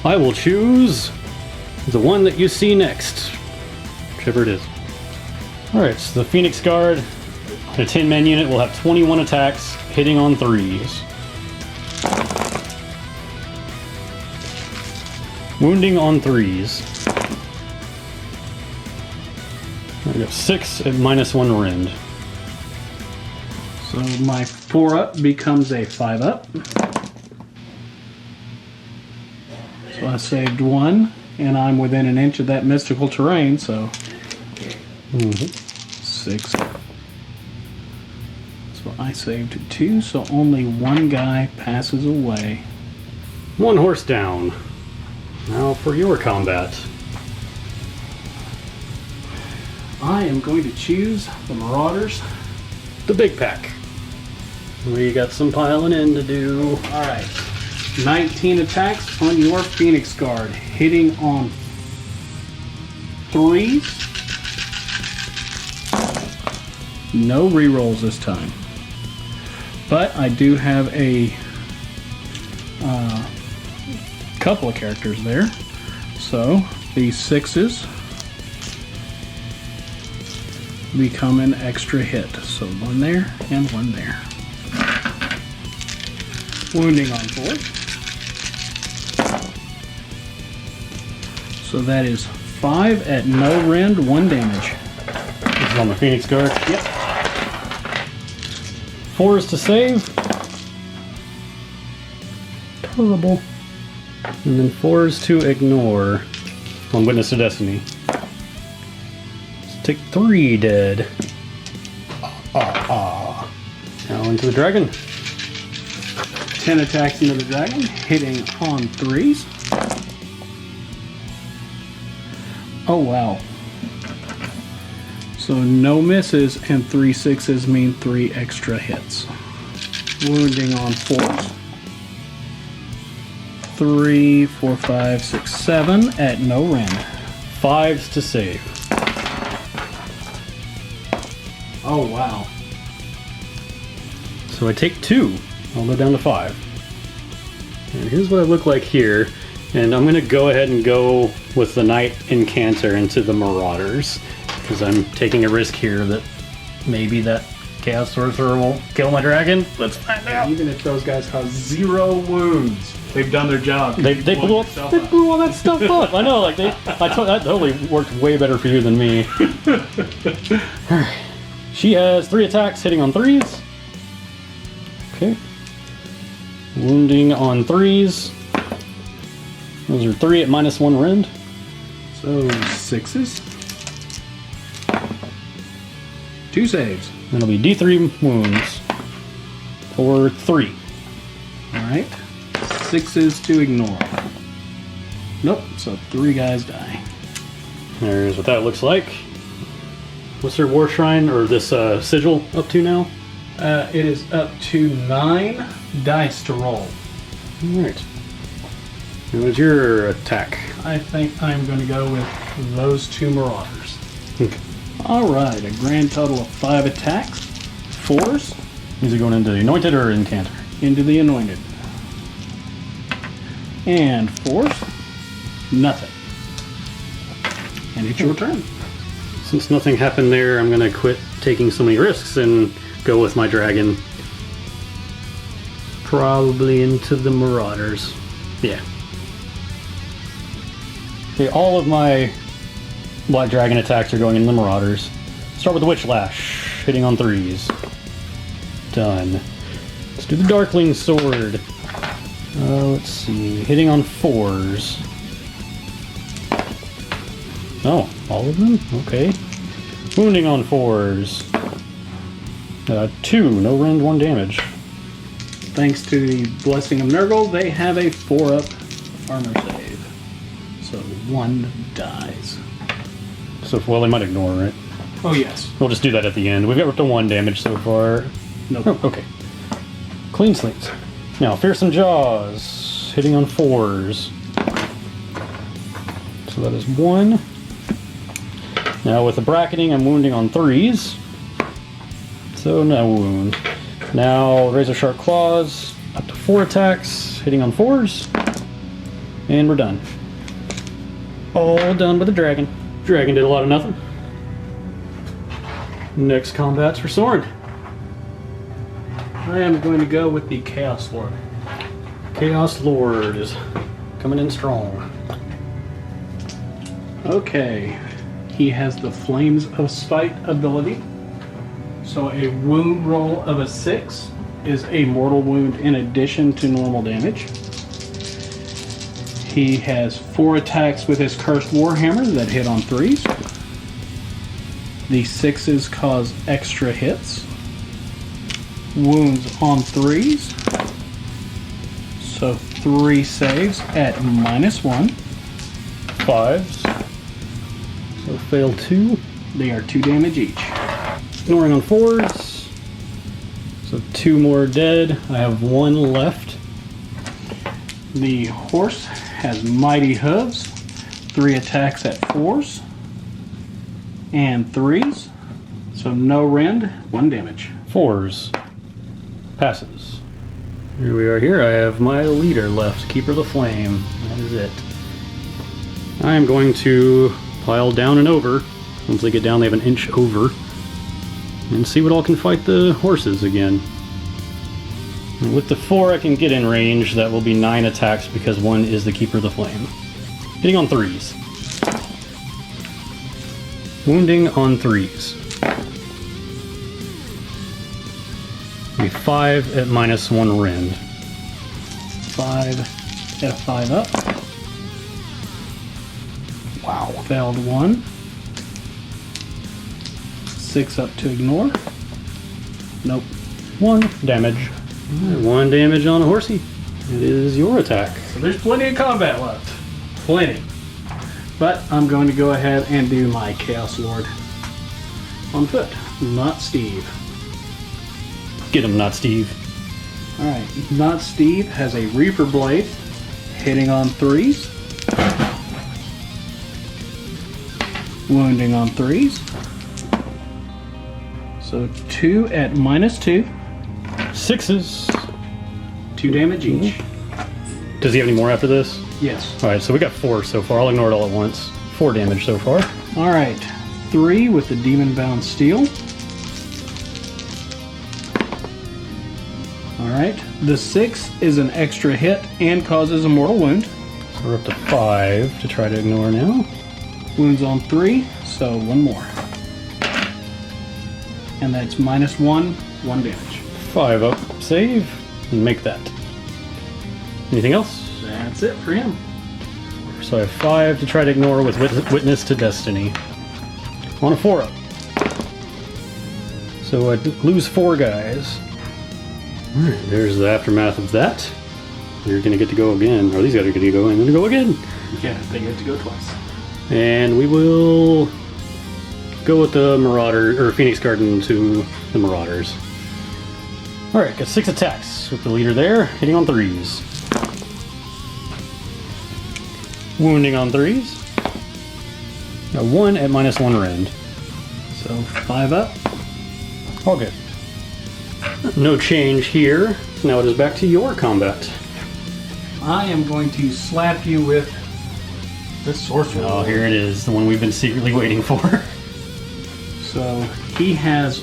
A: I will choose the one that you see next. Whichever it is. Alright, so the Phoenix Guard, a 10-man unit, will have 21 attacks, hitting on 3s. Wounding on 3s. I got 6 at -1 rend.
C: So my 4-up becomes a 5-up. So I saved 1, and I'm within an inch of that mystical terrain, so 6. So I saved 2, so only 1 guy passes away.
A: 1 horse down. Now for your combat.
C: I am going to choose the Marauders.
A: The big pack. We got some piling in to do.
C: Alright. 19 attacks on your Phoenix Guard, hitting on 3s. No rerolls this time. But I do have a couple of characters there. So the 6s become an extra hit. So 1 there and 1 there. Wounding on 4. So that is 5 at no rend, 1 damage.
A: This is on the Phoenix Guard.
C: Yep.
A: 4s to save. Terrible. And then 4s to ignore on Witness to Destiny. Let's take 3 dead. Now into the dragon.
C: 10 attacks into the dragon, hitting on 3s. Oh wow. So no misses and 3 6s mean 3 extra hits. Wounding on 4s. 3, 4, 5, 6, 7 at no rend.
A: 5s to save.
C: Oh wow.
A: So I take 2. I'll go down to 5. And here's what I look like here. And I'm going to go ahead and go with the Knight Incanter into the Marauders. Because I'm taking a risk here that maybe that Chaos Sorcerer will kill my dragon. Let's find out.
C: Even if those guys have 0 wounds, they've done their job.
A: They blew all that stuff up. I know, like that totally worked way better for you than me. Alright. She has 3 attacks, hitting on 3s. Okay. Wounding on 3s. Those are 3 at -1 rend.
C: So 6s. 2 saves.
A: That'll be D3 wounds for 3.
C: Alright. 6s to ignore. Nope, so 3 guys die.
A: There's what that looks like. What's their war shrine or this sigil up to now?
C: It is up to 9 dice to roll.
A: Alright. And what's your attack?
C: I think I'm going to go with those 2 Marauders.
A: Okay.
C: Alright, a grand total of 5 attacks. 4s
A: Is it going into the Anointed or Incanter?
C: into the Anointed. And 4s, nothing. And it's your turn.
A: Since nothing happened there, I'm going to quit taking so many risks and go with my dragon. Probably into the Marauders. Yeah. Okay, all of my Black Dragon attacks are going into the Marauders. Start with the Witch Lash, hitting on 3s. Done. Let's do the Darkling Sword. Let's see, hitting on 4s. Oh, all of them? Okay. Wounding on 4s. 2, no rend, 1 damage.
C: Thanks to the Blessing of Nurgle, they have a 4-up armor save. So 1 dies.
A: So, well, they might ignore, right?
C: Oh yes.
A: We'll just do that at the end. We've got up to 1 damage so far.
C: Nope.
A: Oh, okay. Clean slate. Now, Fearsome Jaws, hitting on 4s. So that is 1. Now with the bracketing, I'm wounding on 3s. So no wound. Now Razor Sharp Claws, up to 4 attacks, hitting on 4s. And we're done. All done with the dragon. Dragon did a lot of nothing. Next combat's for Wsorran.
C: I am going to go with the Chaos Lord.
A: Chaos Lord is coming in strong.
C: Okay, he has the Flames of Spite ability. So a wound roll of a 6 is a mortal wound in addition to normal damage. He has 4 attacks with his Cursed Warhammer that hit on 3s. The 6s cause extra hits. Wounds on 3s. So 3 saves at -1.
A: 5s. So fail 2.
C: They are 2 damage each.
A: Ignoring on 4s. So 2 more dead. I have 1 left.
C: The horse has Mighty Hooves. 3 attacks at 4s. And 3s. So no rend, 1 damage.
A: 4s. Passes. Here we are here. I have my leader left, Keeper of the Flame. That is it. I am going to pile down and over. Once they get down, they have an inch over. And see what all can fight the horses again. And with the 4 I can get in range, that will be 9 attacks because 1 is the Keeper of the Flame. Hitting on 3s. Wounding on 3s. Be 5 at -1 rend.
C: 5 at a 5 up. Wow. Failed 1. 6 up to ignore. Nope.
A: 1 damage. 1 damage on a horsey. It is your attack.
C: So there's plenty of combat left. Plenty. But I'm going to go ahead and do my Chaos Lord on foot, not Steve.
A: Get him, not Steve.
C: Alright, not Steve has a Reaper Blade, hitting on 3s. Wounding on 3s. So 2 at -2.
A: 6s.
C: 2 damage each.
A: Does he have any more after this?
C: Yes.
A: Alright, so we got 4 so far. I'll ignore it all at once. 4 damage so far.
C: Alright, 3 with the Demon Bound Steel. Alright, the 6 is an extra hit and causes a mortal wound.
A: So we're up to 5 to try to ignore now.
C: Wounds on 3, so 1 more. And that's -1, 1 damage.
A: 5 up, save, and make that. Anything else?
C: That's it for him.
A: So I have 5 to try to ignore with Witness to Destiny. On a 4 up. So I lose 4 guys. Alright, there's the aftermath of that. You're gonna get to go again. Or these guys are gonna go and go again.
C: Yeah, they get to go twice.
A: And we will go with the Marauder, or Phoenix Garden to the Marauders. Alright, got 6 attacks with the leader there, hitting on 3s. Wounding on 3s. Got 1 at -1 rend.
C: So 5 up.
A: All good. No change here. Now it is back to your combat.
C: I am going to slap you with the Sorcerer.
A: Oh, here it is, the one we've been secretly waiting for.
C: So he has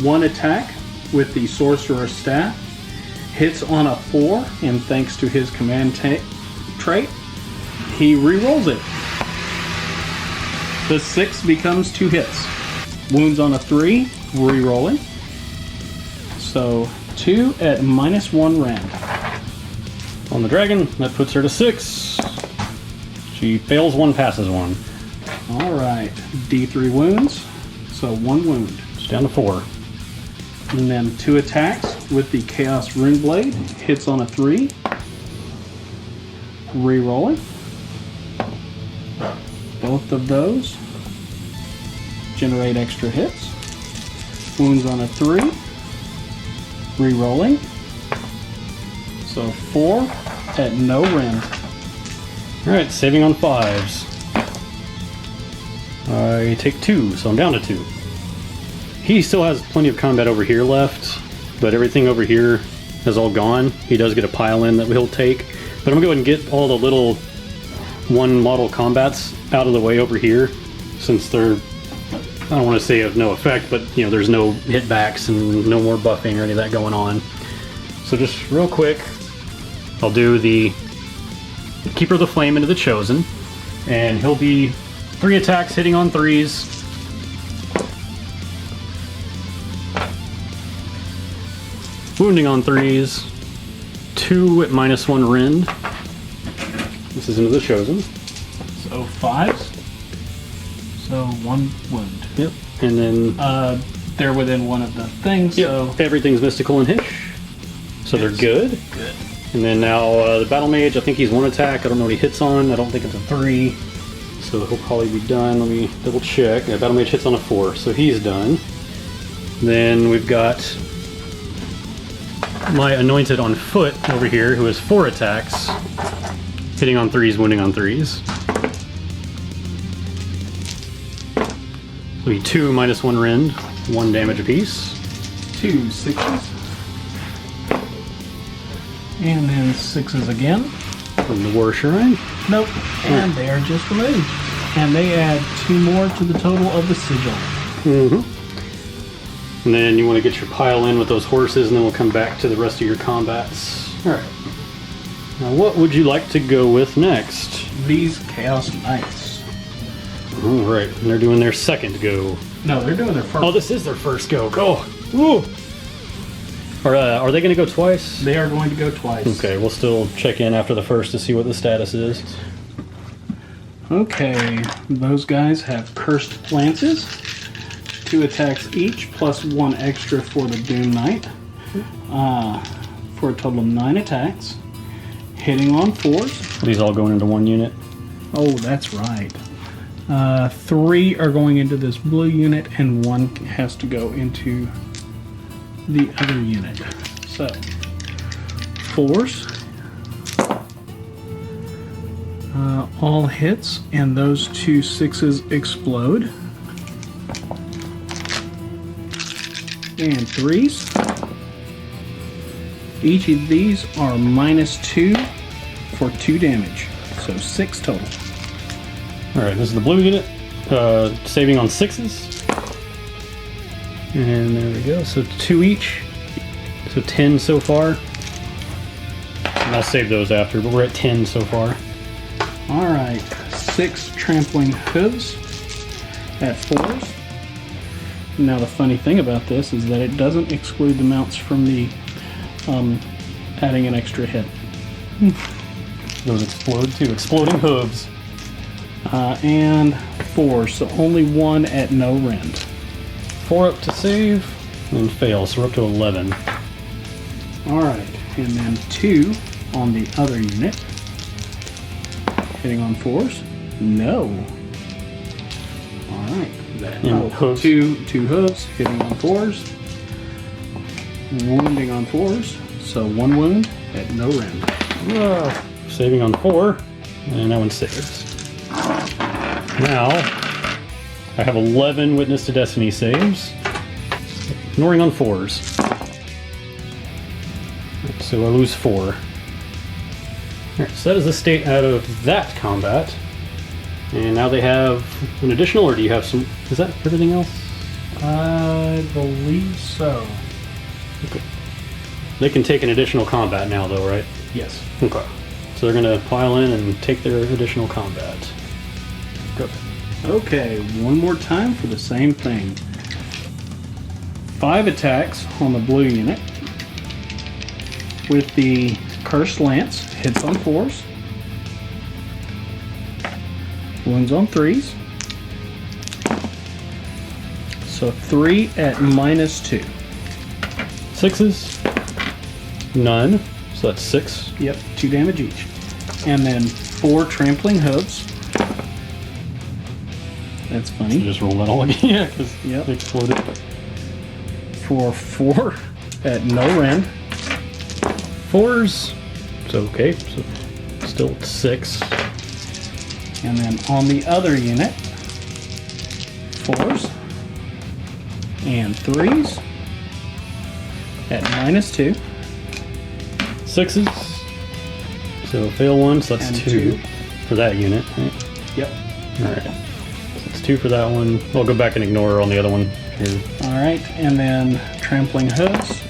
C: 1 attack with the Sorcerer's Staff. Hits on a 4, and thanks to his command trait, he re-rolls it. The 6 becomes 2 hits. Wounds on a 3, re-rolling. So 2 at -1 rend.
A: On the dragon, that puts her to 6. She fails 1, passes 1.
C: Alright, D3 wounds, so 1 wound.
A: It's down to 4.
C: And then 2 attacks with the Chaos Rune Blade. Hits on a 3. Re-rolling. Both of those generate extra hits. Wounds on a 3. Re-rolling. So 4 at no rend.
A: Alright, saving on 5s. I take 2, so I'm down to 2. He still has plenty of combat over here left, but everything over here is all gone. He does get a pile in that he'll take, but I'm going to go ahead and get all the little one model combats out of the way over here, since they're, I don't want to say of no effect, but you know, there's no hitbacks and no more buffing or any of that going on. So just real quick, I'll do the Keeper of the Flame into the Chosen, and he'll be 3 attacks hitting on 3s. Wounding on 3s. 2 at -1 rend. This is into the Chosen.
C: So 5s. So 1 wound.
A: Yep. And then
C: They're within one of the things, so
A: everything's mystical and Hish. So they're good.
C: good.
A: And then now the Battle Mage, I think he's 1 attack. I don't know what he hits on. I don't think it's a 3. So he'll probably be done. Let me double check. Yeah, Battle Mage hits on a 4, so he's done. Then we've got my Anointed on foot over here, who has 4 attacks. Hitting on 3s, wounding on 3s. So be 2 -1 rend, 1 damage apiece.
C: 2 6s. And then 6s again.
A: From the War Shrine.
C: Nope. And they are just removed. And they add 2 more to the total of the sigil.
A: Mm-hmm. And then you want to get your pile in with those horses, and then we'll come back to the rest of your combats. Alright. Now what would you like to go with next?
C: These Chaos Knights.
A: Alright, and they're doing their second go.
C: No, they're doing their first.
A: Oh, this is their first go. Go! Woo! Are they going to go twice?
C: They are going to go twice.
A: Okay, we'll still check in after the first to see what the status is.
C: Okay, those guys have Cursed Lances. 2 attacks each, plus 1 extra for the Doom Knight. For a total of 9 attacks. Hitting on 4s.
A: Are these all going into 1 unit?
C: Oh, that's right. 3 are going into this blue unit, and 1 has to go into the other unit. So, 4s. All hits, and those 2 6s explode. And 3s. Each of these are -2 for 2 damage. So 6 total.
A: Alright, this is the blue unit. Saving on 6s. And there we go. So 2 each. So 10 so far. And I'll save those after, but we're at 10 so far.
C: Alright, 6 trampling hooves at 4s. Now the funny thing about this is that it doesn't exclude the mounts from the adding an extra hit.
A: Those explode too. Exploding hooves.
C: And 4, so only 1 at no rend.
A: 4 up to save and fail, so we're up to 11.
C: Alright, and then 2 on the other unit. Hitting on 4s? No. Alright.
A: Hooves.
C: 2 hooves, hitting on 4s. Wounding on 4s, so 1 wound at no rend.
A: Saving on 4, and that one saves. Now, I have 11 Witness to Destiny saves, ignoring on 4s. So I lose 4. Alright, so that is the state out of that combat. And now they have an additional, or do you have some? Is that everything else?
C: I believe so.
A: Okay. They can take an additional combat now, though, right?
C: Yes.
A: Okay. So they're going to pile in and take their additional combat. Go.
C: Okay, one more time for the same thing. 5 attacks on the blue unit with the Cursed Lance. Hits on 4s. Wounds on 3s. So 3 at -2.
A: 6s. None. So that's 6.
C: Yep, 2 damage each. And then 4 trampling hooves. That's funny.
A: So just roll that all again. Yeah, because
C: Yep.
A: it exploded.
C: For 4 at no rend.
A: 4s. So, okay, so still 6.
C: And then on the other unit, 4s and 3s at -2.
A: 6s. So fail 1, so that's
C: And
A: 2
C: 2.
A: for that unit, right?
C: Yep.
A: Alright. So it's 2 for that one. I'll go back and ignore on the other one here.
C: Alright, and then trampling hooves.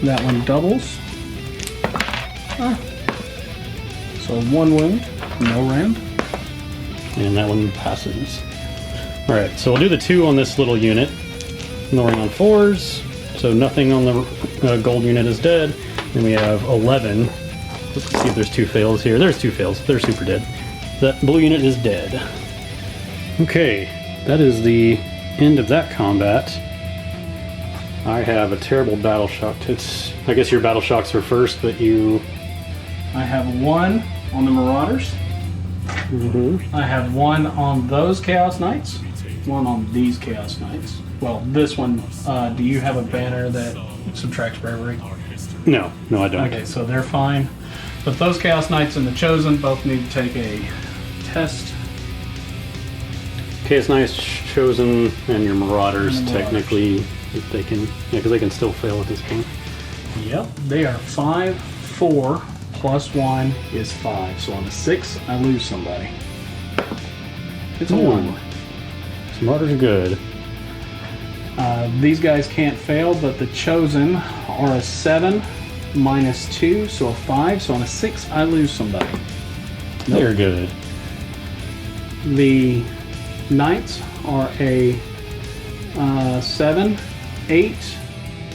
C: That one doubles. So 1 wound, no rend.
A: And that one passes. Alright, so we'll do the 2 on this little unit. Ignoring on 4s. So nothing on the gold unit is dead. Then we have 11. Let's see if there's 2 fails here. There's 2 fails. They're super dead. That blue unit is dead. Okay, that is the end of that combat. I have a terrible battle shock. I guess your battle shocks were first, but you...
C: I have 1 on the Marauders. I have 1 on those Chaos Knights. 1 on these Chaos Knights. Well, this one, do you have a banner that subtracts bravery?
A: No, I don't.
C: Okay, so they're fine. But those Chaos Knights and the Chosen both need to take a test.
A: Chaos Knights, Chosen, and your Marauders,
C: And the Marauders.
A: technically, if they can... Yeah, because they can still fail at this point.
C: Yep, they are 5, 4, plus 1 is 5. So on a 6, I lose somebody. It's a 1.
A: So Marauders are good.
C: These guys can't fail, but the Chosen are a 7, -2, so a 5. So on a 6, I lose somebody.
A: They're good.
C: The Knights are a 7, 8,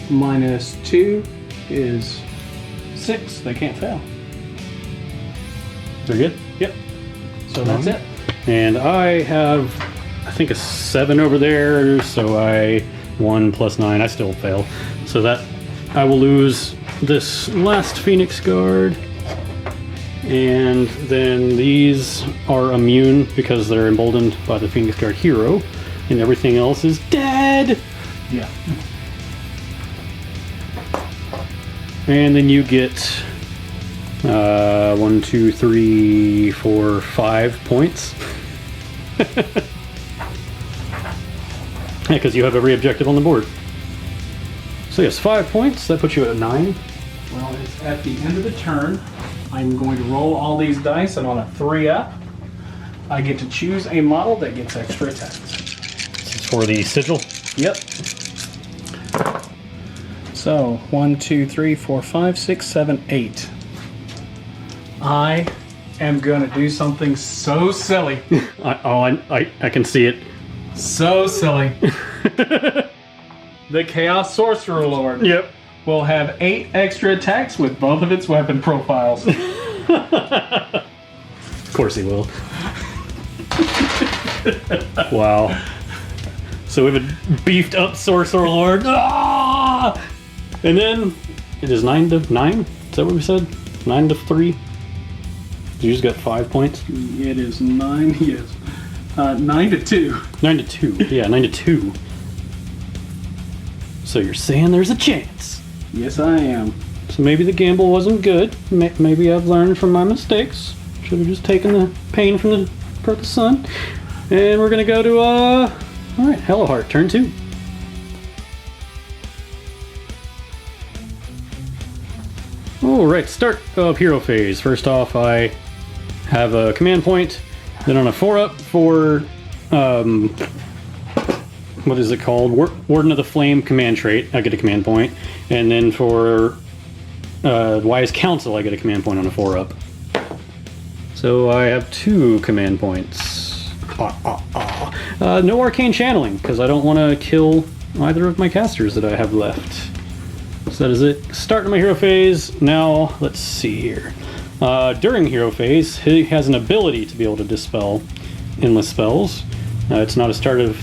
C: -2 is 6. They can't fail.
A: They're good?
C: Yep. So that's it.
A: And I have, I think, a 7 over there, so 1 plus 9, I still fail. So that, I will lose this last Phoenix Guard. And then these are immune because they're emboldened by the Phoenix Guard hero. And everything else is dead!
C: Yeah.
A: And then you get 1, 2, 3, 4, 5 points. Because you have every objective on the board. So yes, 5 points. That puts you at 9.
C: Well, it's at the end of the turn. I'm going to roll all these dice, and on a 3 up, I get to choose a model that gets extra attacks.
A: This is for the sigil.
C: Yep. So 1, 2, 3, 4, 5, 6, 7, 8. I am going to do something so silly.
A: I can see it.
C: So silly. The Chaos Sorcerer Lord
A: Yep.
C: will have 8 extra attacks with both of its weapon profiles.
A: Of course he will. Wow. So we have a beefed up Sorcerer Lord. Ah! And then it is 9 to 9? Is that what we said? 9 to 3? You just got 5 points?
C: It is 9, yes. 9 to 2.
A: 9 to 2. Yeah, 9 to 2. So you're saying there's a chance.
C: Yes, I am.
A: So maybe the gamble wasn't good. Maybe I've learned from my mistakes. Should have just taken the pain from the Purple Sun. And we're gonna go to, alright, Hallowheart, turn 2. Alright, start of hero phase. First off, I have a command point. Then on a 4-up for, what is it called? Warden of the Flame command trait, I get a command point. And then for Wise Counsel, I get a command point on a 4-up. So I have 2 command points. No Arcane Channeling, because I don't want to kill either of my casters that I have left. So that is it. Start my hero phase. Now, let's see here. During hero phase, he has an ability to be able to dispel endless spells. It's not a start of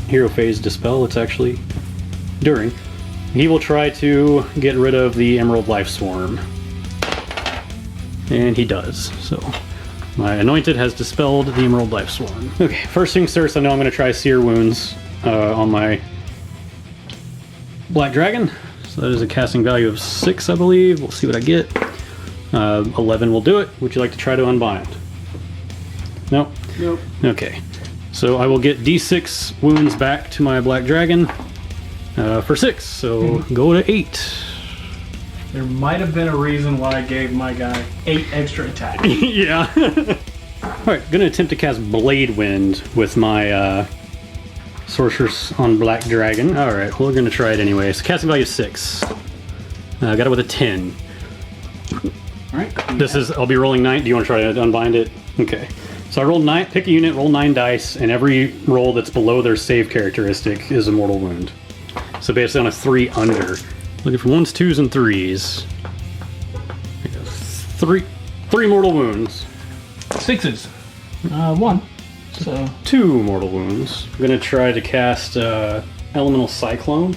A: hero phase dispel, it's actually during. He will try to get rid of the Emerald Life Swarm. And he does, so my Anointed has dispelled the Emerald Life Swarm. Okay, first things first, I know I'm going to try Seer Wounds on my Black Dragon. So that is a casting value of 6, I believe. We'll see what I get. 11 will do it. Would you like to try to unbind? No?
C: Nope.
A: Okay. So I will get d6 wounds back to my black dragon for 6. So go to 8.
C: There might have been a reason why I gave my guy 8 extra attacks.
A: Yeah. Alright, gonna attempt to cast Blade Wind with my Sorceress on Black Dragon. Alright, we're gonna try it anyway. So casting value is 6. Got it with a 10.
C: Alright.
A: I'll be rolling 9. Do you want to try to unbind it? Okay. So I rolled 9, pick a unit, roll 9 dice, and every roll that's below their save characteristic is a mortal wound. So basically on a 3 under. Looking for 1s, 2s, and 3s. 3 mortal wounds.
C: 6s. 1. So
A: 2 mortal wounds. I'm gonna try to cast Elemental Cyclone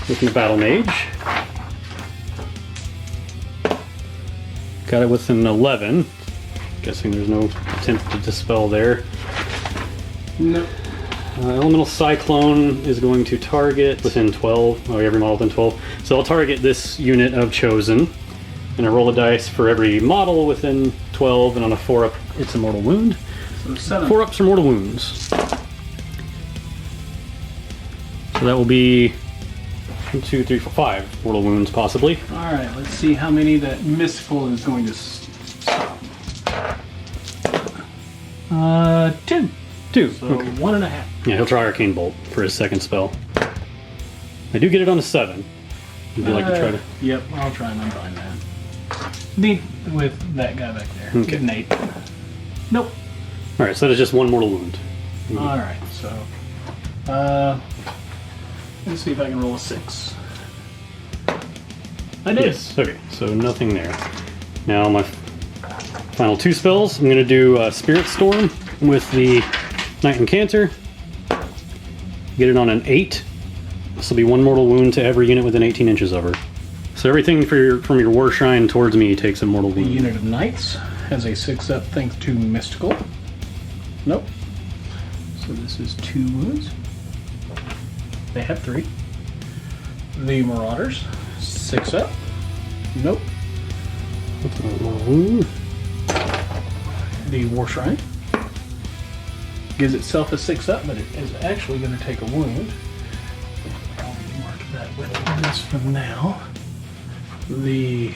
A: with my Battle Mage. Got it with an 11. Guessing there's no attempt to dispel there.
C: no.
A: Elemental Cyclone is going to target within 12. Oh, every model within 12. So I'll target this unit of Chosen. And I roll a dice for every model within 12, and on a 4-up, it's a mortal wound.
C: So 7.
A: 4-ups are mortal wounds. So that will be 1, 2, 3, 4, 5 mortal wounds, possibly.
C: Alright, let's see how many that Mystical is going to stop. 2.
A: 2.
C: So
A: Okay.
C: 1.5.
A: Yeah, he'll try Arcane Bolt for his second spell. I do get it on a 7. Would you like to try to?
C: Yep, I'll try and unbind that. With that guy back there.
A: Okay.
C: Get an 8. Nope.
A: Alright, so that is just 1 mortal wound.
C: Alright, so let's see if I can roll a 6. I did.
A: Yes, okay, so nothing there. Now my final 2 spells. I'm going to do Spirit Storm with the Knight Incanter. Get it on an 8. This will be 1 mortal wound to every unit within 18 inches of her. So everything from your War Shrine towards me takes a mortal
C: The
A: wound.
C: unit of Knights has a 6-up thanks to Mystical. Nope. So this is 2 wounds. They have 3. The Marauders, 6-up. Nope.
A: That's not a mortal wound.
C: The War Shrine gives itself a 6-up, but it is actually going to take a wound. I'll mark that with this for now. The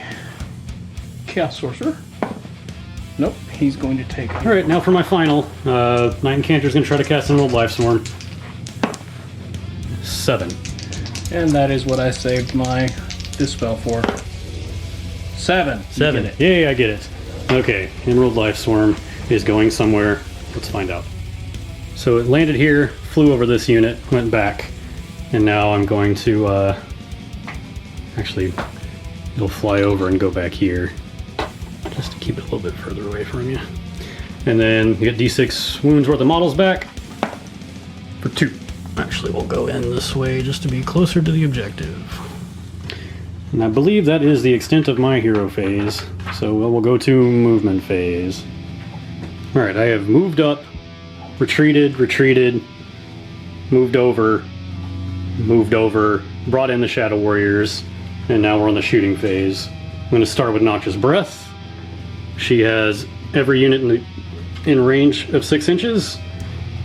C: Chaos Sorcerer. Nope, he's going to take.
A: Alright, now for my final. Knight Incanter is going to try to cast Emerald Life Swarm. 7.
C: And that is what I saved my Dispel for. 7. You
A: 7.
C: get it.
A: Yay, I get it. Okay, Emerald Life Swarm is going somewhere. Let's find out. So it landed here, flew over this unit, went back, and now I'm going to, actually, it'll fly over and go back here, just to keep it a little bit further away from you. And then you get d6 wounds worth of models back for 2. Actually, we'll go in this way just to be closer to the objective. And I believe that is the extent of my hero phase. So we'll go to movement phase. Alright, I have moved up, retreated, moved over, brought in the Shadow Warriors, and now we're on the shooting phase. I'm going to start with Noxious Breath. She has every unit in range of 6 inches.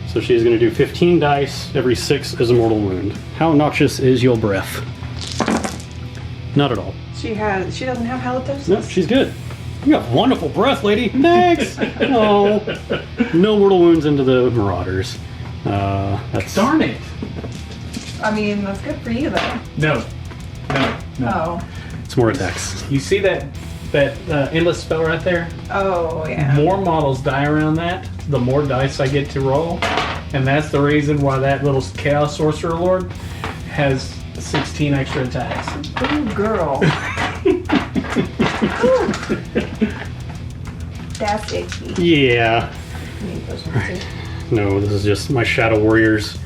A: So she's going to do 15 dice, every 6 is a mortal wound. How noxious is your breath? Not at all.
D: She doesn't have halitosis?
A: No, she's good. You got wonderful breath, lady. Thanks. No mortal wounds into the Marauders. That's
C: Darn it!
D: I mean, that's good for you, though.
C: No.
D: Oh.
A: It's more attacks.
C: You see that endless spell right there?
D: Oh, yeah.
C: More models die around that, the more dice I get to roll. And that's the reason why that little Chaos Sorcerer Lord has 16 extra attacks.
D: Ooh, girl. Ooh. That's icky.
A: Yeah.
D: You need those ones too.
A: No, this is just my Shadow Warriors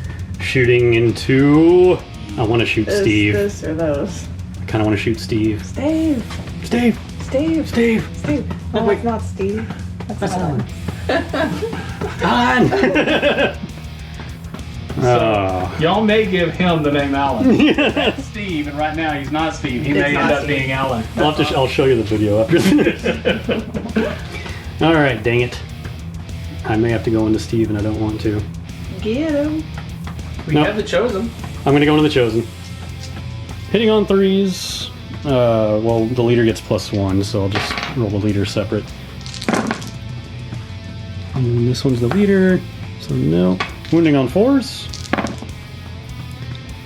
A: shooting into... I want to shoot Steve.
D: This or those.
A: I kind of want to shoot Steve.
D: Steve. Oh,
A: Wait.
D: it's not Steve. That's
A: That's
D: Alan.
A: Alan. Ah.
C: Y'all may give him the name Alan. That's Steve, and right now he's not Steve. He may end up being Alan.
A: I'll show you the video after this. All right, dang it. I may have to go into Steve, and I don't want to.
D: Get him.
C: We
A: Nope.
C: have the chosen.
A: I'm going to go into the Chosen. Hitting on 3s. Well, the leader gets +1, so I'll just roll the leader separate. And this one's the leader, so no. Wounding on 4s.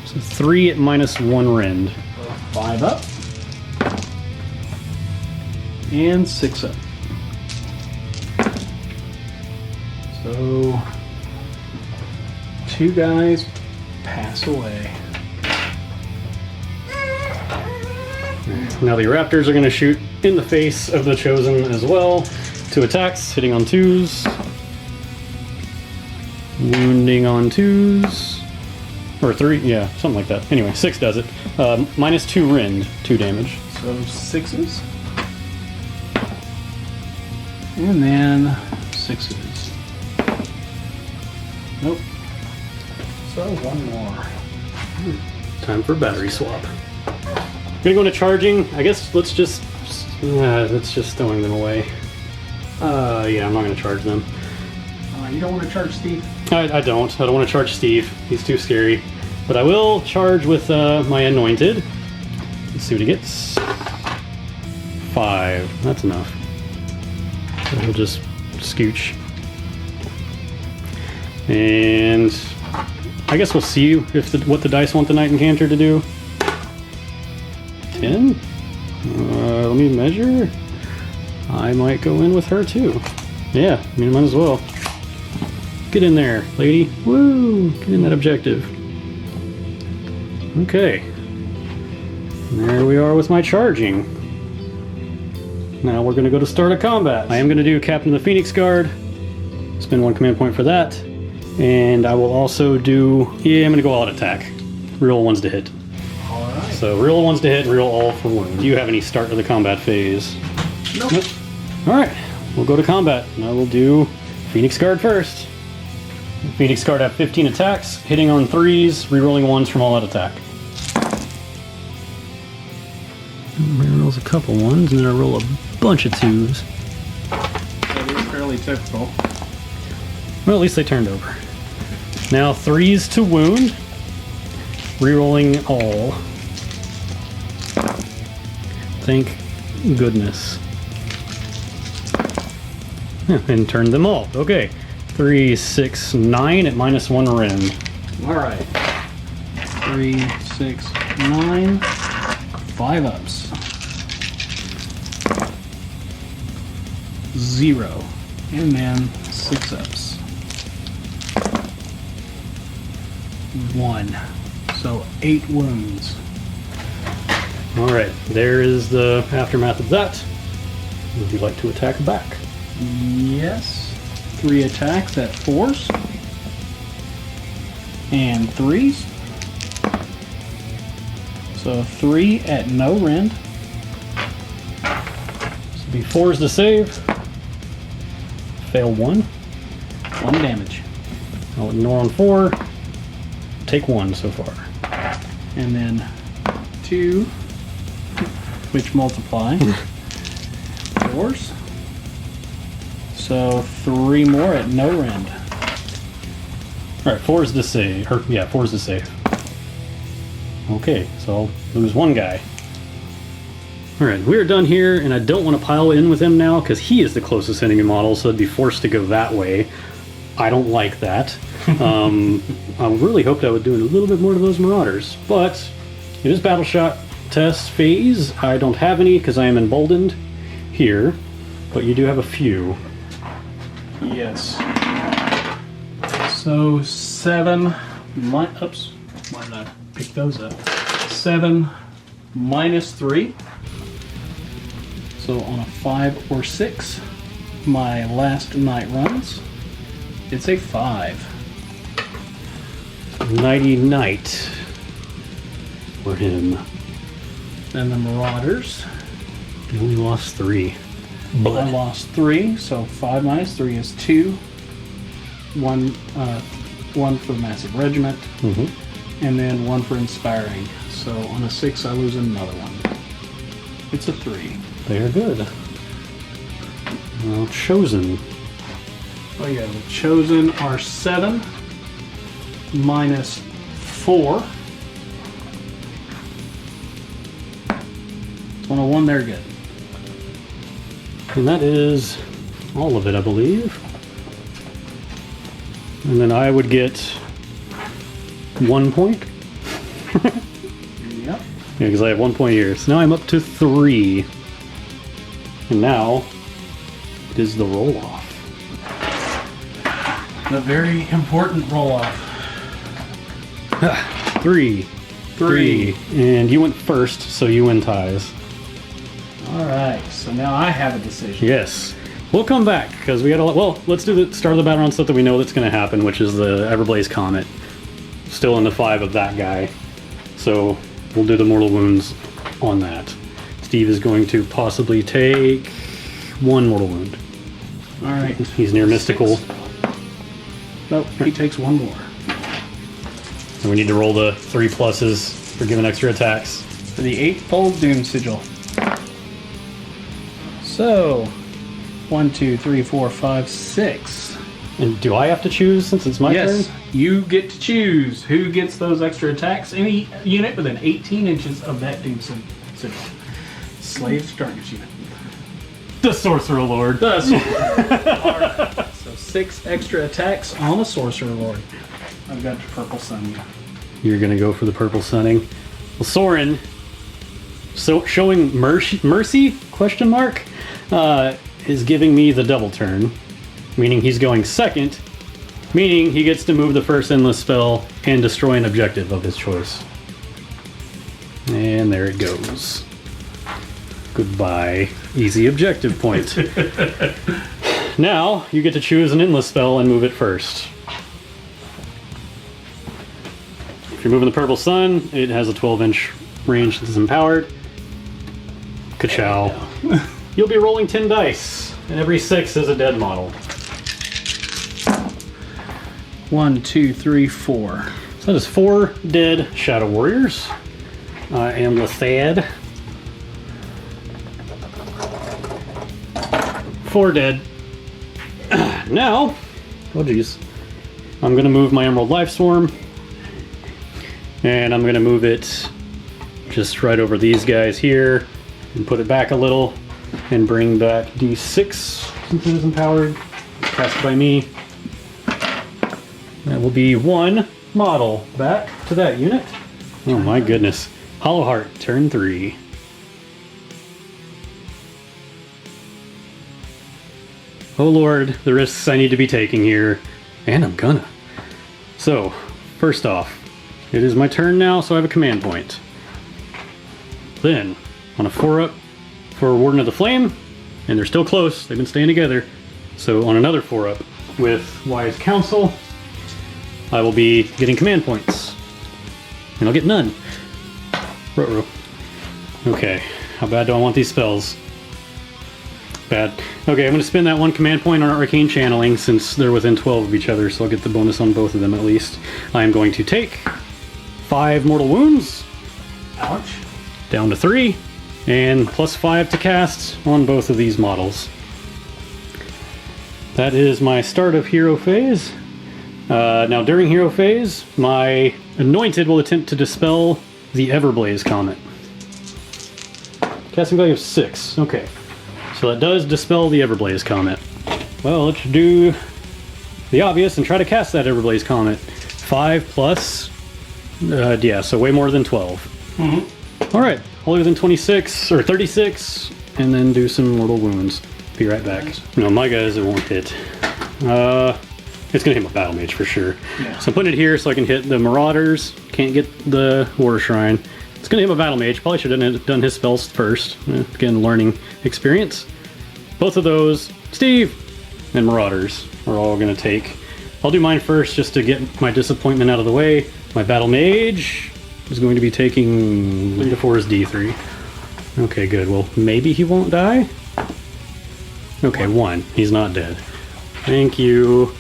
A: So 3 at -1 rend.
C: 5 up. And 6 up. So 2 guys pass away.
A: Now the Raptors are going to shoot in the face of the Chosen as well. 2 attacks, hitting on 2s. Wounding on 2s. Or 3, yeah, something like that. Anyway, 6 does it. -2 rend, 2 damage.
C: So 6s. And then 6s. Nope. So 1 more.
A: Time for battery swap. Gonna go into charging. I guess let's just throwing them away. Yeah, I'm not gonna charge them.
C: You don't want to charge Steve?
A: I don't want to charge Steve. He's too scary. But I will charge with my Anointed. Let's see what he gets. 5. That's enough. So he'll just scooch. And I guess we'll see if what the dice want the Knight Encounter to do. 10? Let me measure. I might go in with her too. Yeah, I mean, might as well. Get in there, lady. Woo! Get in that objective. Okay. And there we are with my charging. Now we're going to go to start a combat. I am going to do Captain of the Phoenix Guard. Spend 1 command point for that. And I will also do... Yeah, I'm going to go all out attack. Real ones to hit.
C: Alright.
A: So real ones to hit, real all for wound. Do you have any start of the combat phase?
C: Nope.
A: Alright, we'll go to combat. And I will do Phoenix Guard first. Phoenix Guard have 15 attacks, hitting on 3s, rerolling 1s from all out attack. Rerolls a couple 1s, and then I roll a bunch of 2s.
C: That is fairly typical.
A: Well, at least they turned over. Now 3s to wound, rerolling all. Thank goodness. Yeah, and turned them all. Okay. 3, 6, 9 at -1 rend.
C: Alright. 3, 6, 9. 5 ups. 0. And then 6 ups. 1. So 8 wounds.
A: Alright, there is the aftermath of that. Would you like to attack back?
C: Yes. 3 attacks at 4s. And 3s. So 3 at no rend.
A: So be 4s to save. Fail 1.
C: 1 damage.
A: I'll ignore on 4. Take 1 so far.
C: And then 2, which multiply. 4s. So 3 more at no rend.
A: Alright, 4s to save. Or, yeah, 4s to save. Okay, so I'll lose 1 guy. Alright, we're done here, and I don't want to pile in with him now, because he is the closest enemy model, so I'd be forced to go that way. I don't like that. I really hoped I would do a little bit more to those Marauders, but it is Battle Shot test phase. I don't have any, because I am emboldened here, but you do have a few.
C: Yes. So 7. Oops. Why did I pick those up? 7 minus 3. So on a 5 or 6, my last night runs, it's a 5.
A: Nighty night for him.
C: Then the Marauders,
A: He only lost 3.
C: I lost 3, so 5 minus 3 is 2. 1, one for Massive Regiment,
A: Mm-hmm.
C: and then one for Inspiring. So on a 6, I lose another one. It's a 3.
A: They are good. Well, chosen.
C: Oh yeah, the Chosen are 7 minus 4. On a 1, they're good.
A: And that is all of it, I believe. And then I would get 1 point.
C: Yep.
A: Yeah, because I have 1 point here. So now I'm up to 3. And now it is the roll-off.
C: The very important roll-off.
A: 3. And you went first, so you win ties.
C: Alright, so now I have a decision.
A: Yes. We'll come back, because we got a lot. Well, let's do the start of the battle on stuff that we know that's going to happen, which is the Everblaze Comet. Still in the 5 of that guy. So we'll do the mortal wounds on that. Steve is going to possibly take 1 mortal wound.
C: Alright.
A: He's near mystical.
C: Nope, he takes 1 more.
A: And we need to roll the 3 pluses for giving extra attacks.
C: For the 8-fold Doom Sigil. So, 1, 2, 3, 4, 5, 6.
A: And do I have to choose since it's my turn?
C: Yes, you get to choose who gets those extra attacks. Any unit within 18 inches of that Doom Sigil. Slaves target unit.
A: The Sorcerer Lord.
C: The Sorcerer Lord. So 6 extra attacks on the Sorcerer Lord. I've got to Purple Sun you.
A: You're going to go for the Purple Sunning. Well, Soren, so showing mercy, question mark, is giving me the double turn, meaning he's going second, meaning he gets to move the first endless spell and destroy an objective of his choice. And there it goes. Goodbye, easy objective point. Now, you get to choose an endless spell and move it first. If you're moving the Purple Sun, it has a 12-inch range that is empowered. Ka-chow. You'll be rolling 10 dice, and every 6 is a dead model.
C: 1, 2, 3, 4.
A: So that is 4 dead Shadow Warriors. I am Lathad. 4 dead. Now, oh geez, I'm gonna move my Emerald Lifestorm, and I'm gonna move it just right over these guys here, and put it back a little, and bring back D6 since it is empowered, cast by me. That will be 1 model back to that unit. Oh my goodness. Hallowheart, turn 3. Oh Lord, the risks I need to be taking here. And I'm gonna. So, first off, it is my turn now, so I have a command point. Then, on a 4-up for Warden of the Flame, and they're still close, they've been staying together. So on another 4-up with Wise Counsel, I will be getting command points. And I'll get none. Ruh-roh. Okay, how bad do I want these spells? Bad. Okay, I'm going to spend that 1 command point on Arcane Channeling since they're within 12 of each other, so I'll get the bonus on both of them at least. I am going to take 5 mortal wounds.
C: Ouch.
A: Down to 3. And plus 5 to cast on both of these models. That is my start of hero phase. Now during hero phase, my anointed will attempt to dispel the Everblaze Comet. Casting value of 6. Okay. So that does dispel the Everblaze Comet. Well, let's do the obvious and try to cast that Everblaze Comet. 5 plus... yeah, so way more than 12.
C: Mm-hmm.
A: Alright, all within 26, or 36, and then do some mortal wounds. Be right back. No, my guys, it won't hit. It's gonna hit my Battle Mage for sure.
C: Yeah.
A: So I'm putting it here so I can hit the Marauders. Can't get the War Shrine. It's gonna hit my Battle Mage. Probably should have done his spells first. Again, learning experience. Both of those, Steve and Marauders, are all gonna take. I'll do mine first just to get my disappointment out of the way. My Battle Mage is going to be taking 3 to 4 is D3. Okay, good. Well, maybe he won't die. Okay, 1. He's not dead. Thank you.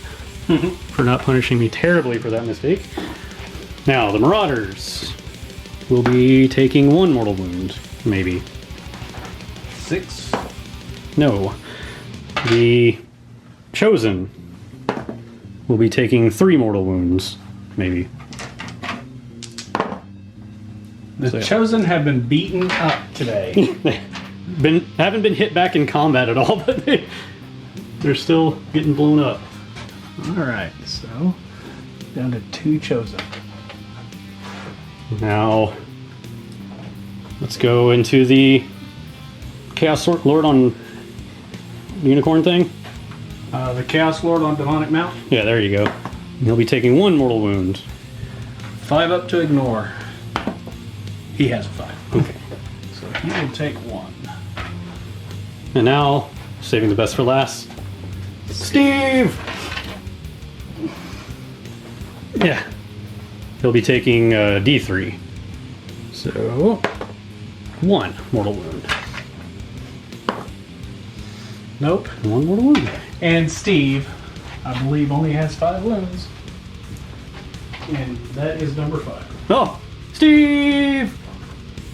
A: for not punishing me terribly for that mistake. Now, the Marauders will be taking 1 mortal wound, maybe.
C: 6.
A: No. The Chosen will be taking 3 mortal wounds, maybe.
C: The Chosen have been beaten up today.
A: Haven't been hit back in combat at all, but they're still getting blown up.
C: Alright, so down to 2 Chosen.
A: Now, let's go into the Chaos Lord on Unicorn thing.
C: The Chaos Lord on Demonic Mount.
A: Yeah, there you go. He'll be taking 1 mortal wound.
C: 5 up to ignore. He has a 5.
A: Okay.
C: So he will take 1.
A: And now, saving the best for last, Steve! Yeah. He'll be taking D3. So, 1 mortal wound.
C: Nope.
A: 1 mortal wound.
C: And Steve, I believe, only has 5 wounds. And that is number 5.
A: Oh! Steve!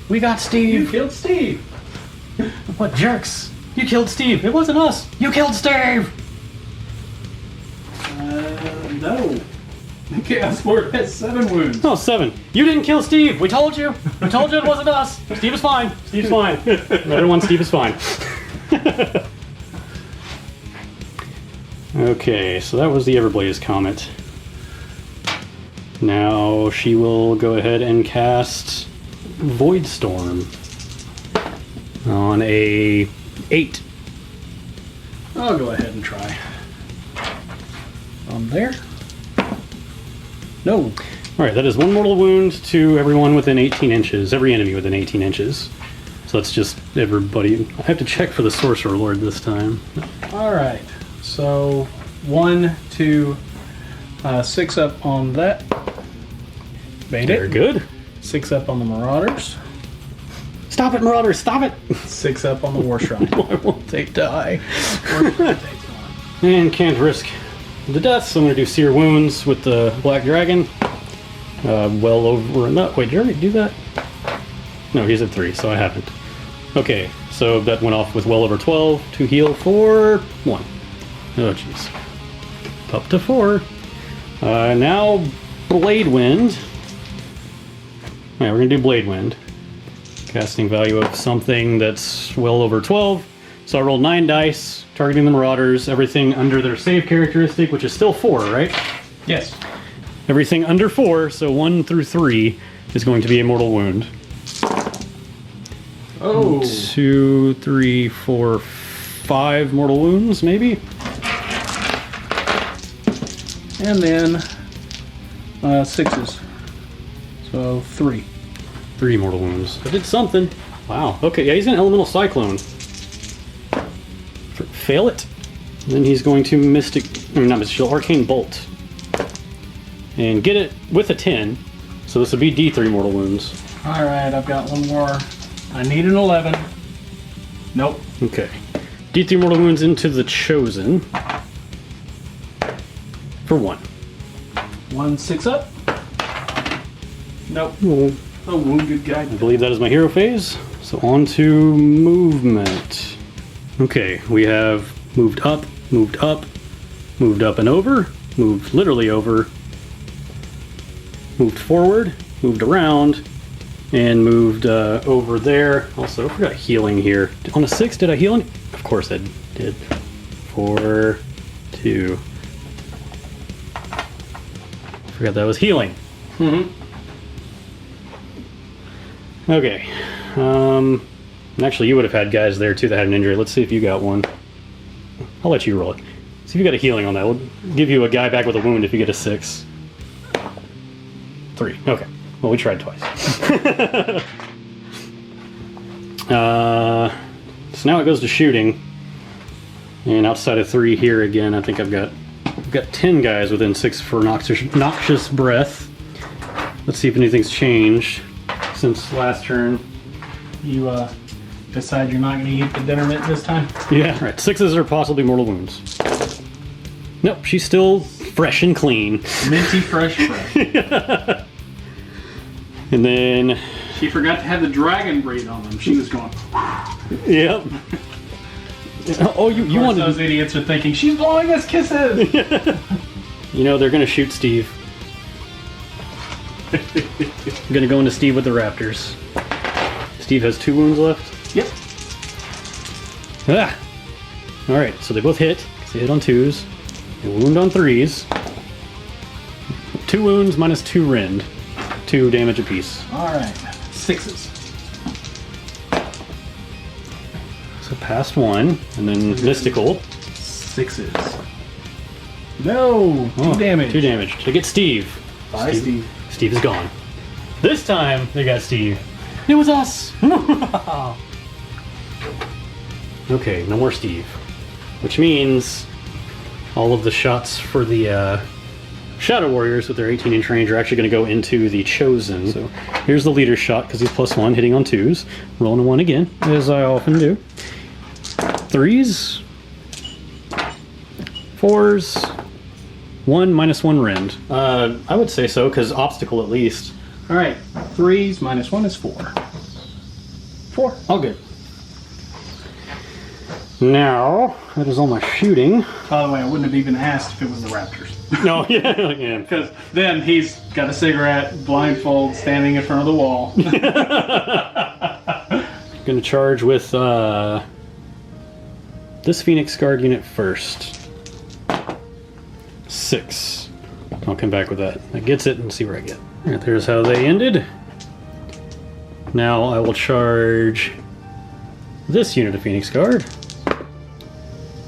A: We got
C: You
A: Steve!
C: killed Steve!
A: What jerks! You killed Steve! It wasn't us! You killed Steve!
C: No. The Chaos Lord has 7 wounds.
A: Oh, 7. You didn't kill Steve! We told you! We told you it wasn't us! Steve is fine! Steve's fine! Everyone, Steve is fine. Okay, so that was the Everblaze Comet. Now she will go ahead and cast Void Storm on a 8.
C: I'll go ahead and try. On there. No.
A: Alright, that is 1 mortal wound to everyone within 18 inches. Every enemy within 18 inches. So that's just everybody. I have to check for the Sorcerer Lord this time.
C: Alright. So 1, 2, 6 up on that. Made
A: Very
C: it.
A: good.
C: 6 up on the Marauders.
A: Stop it, Marauders! Stop it!
C: 6 up on the War Shrine.
A: I won't take die.
C: War Shrine takes 1.
A: And can't risk the death, so I'm going to do Seer Wounds with the Black Dragon. Well over... No, wait, did I already do that? No, he's at 3, so I haven't. Okay, so that went off with well over 12 to heal for 1. Oh, jeez. Up to 4. Now, Blade Wind. Yeah, we're going to do Blade Wind. Casting value of something that's well over 12. So I rolled 9 dice, targeting the Marauders, everything under their save characteristic, which is still 4, right?
C: Yes.
A: Everything under 4, so 1 through 3, is going to be a mortal wound.
C: Oh.
A: 2, 3, 4, 5 mortal wounds, maybe?
C: And then 6s. So 3.
A: 3 mortal wounds. I did something. Wow. Okay, yeah, he's an Elemental Cyclone. Fail it. And then he's going to not Mystic, Arcane Bolt. And get it with a 10. So this would be D3 mortal wounds.
C: Alright, I've got 1 more. I need an 11. Nope.
A: Okay. D3 mortal wounds into the Chosen. For 1.
C: 1 6 up. Nope.
A: Oh.
C: A wounded guy.
A: I believe that is my hero phase. So on to movement. Okay, we have moved up, moved up, moved up and over, moved literally over, moved forward, moved around, and moved over there. Also, I forgot healing here. On a 6, did I heal any? Of course I did. 4, 2. Forgot that was healing.
C: Mm-hmm.
A: Okay. And actually, you would have had guys there too that had an injury. Let's see if you got one. I'll let you roll it. See if you got a healing on that. We'll give you a guy back with a wound if you get a 6. 3. Okay. Well, we tried twice. So now it goes to shooting. And outside of 3 here again, I think I've got 10 guys within 6 for noxious breath. Let's see if anything's changed since last turn.
C: You decide you're not going to eat the dinner mitt this time?
A: Yeah, right. 6s are possibly mortal wounds. Nope, she's still fresh and clean.
C: Minty fresh.
A: And then,
C: She forgot to have the dragon breathe on them. She was going.
A: yep. Oh, you wanted
C: Those idiots are thinking she's blowing us kisses.
A: You know, they're gonna shoot Steve. I'm gonna go into Steve with the raptors. Steve has 2 wounds left.
C: Yep.
A: Ah! Alright, so they both hit. 'Cause they hit on 2s. They wound on 3s. 2 wounds minus 2 rend. 2 damage apiece.
C: All right. 6s.
A: So past 1, and then mystical.
C: 6s. No. 2 damage.
A: 2 damage. They get Steve.
C: Bye, Steve.
A: Steve is gone. This time they got Steve. It was us. Okay, no more Steve. Which means all of the shots for the Shadow Warriors with their 18-inch range are actually going to go into the Chosen. So here's the leader's shot because he's +1, hitting on 2s. Rolling a 1 again, as I often do. 3s. 4s. 1 minus 1 rend. I would say so, because obstacle at least.
C: All right. 3s minus 1 is 4. 4.
A: All good. Now, that is all my shooting.
C: By the way, I wouldn't have even asked if it was the Raptors.
A: No, yeah.
C: Because then he's got a cigarette, blindfold, standing in front of the wall.
A: Gonna charge with this Phoenix Guard unit first. 6. I'll come back with that. That gets it and see where I get. All right, there's how they ended. Now I will charge this unit of Phoenix Guard.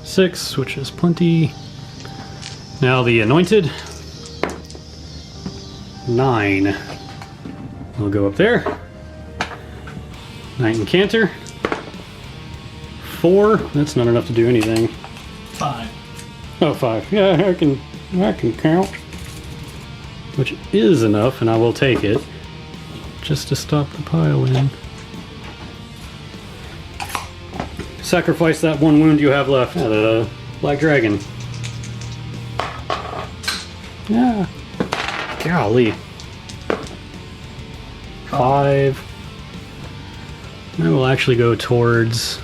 A: 6, which is plenty. Now the Anointed. 9. We'll go up there. Knight and Canter. 4. That's not enough to do anything.
C: 5.
A: Oh, 5. Yeah, I can count. Which is enough, and I will take it. Just to stop the pile in. Sacrifice that 1 wound you have left. The Black Dragon. Yeah. Golly. 5. I will actually go towards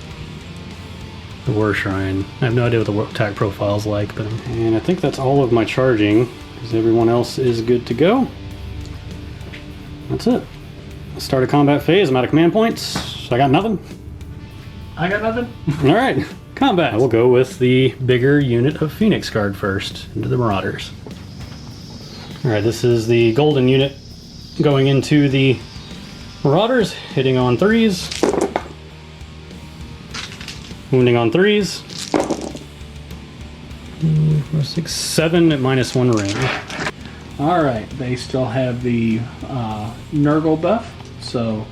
A: the War Shrine. I have no idea what the attack profile is like, but and I think that's all of my charging, because everyone else is good to go. That's it. Let's start a combat phase. I'm out of command points. I got nothing.
C: I got nothing.
A: All right, combat. We'll go with the bigger unit of Phoenix Guard first, into the Marauders. All right, this is the golden unit going into the Marauders, hitting on 3s. Wounding on 3s. 4, 6, 7 at -1 range.
C: All right. They still have the Nurgle buff, so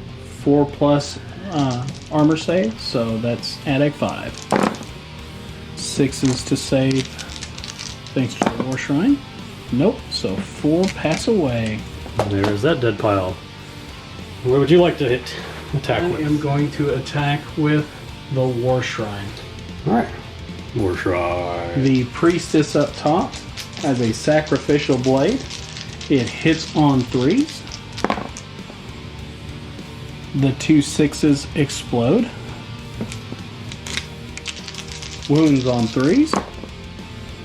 C: 4+ armor save, so that's at a 5. 6s to save, thanks to the War Shrine. Nope, so 4 pass away.
A: There is that dead pile. Where would you like to attack
C: I
A: with?
C: am going to attack with the War Shrine.
A: Alright. War Shrine.
C: The Priestess up top has a sacrificial blade. It hits on 3s. The 2 6s explode. Wounds on 3s.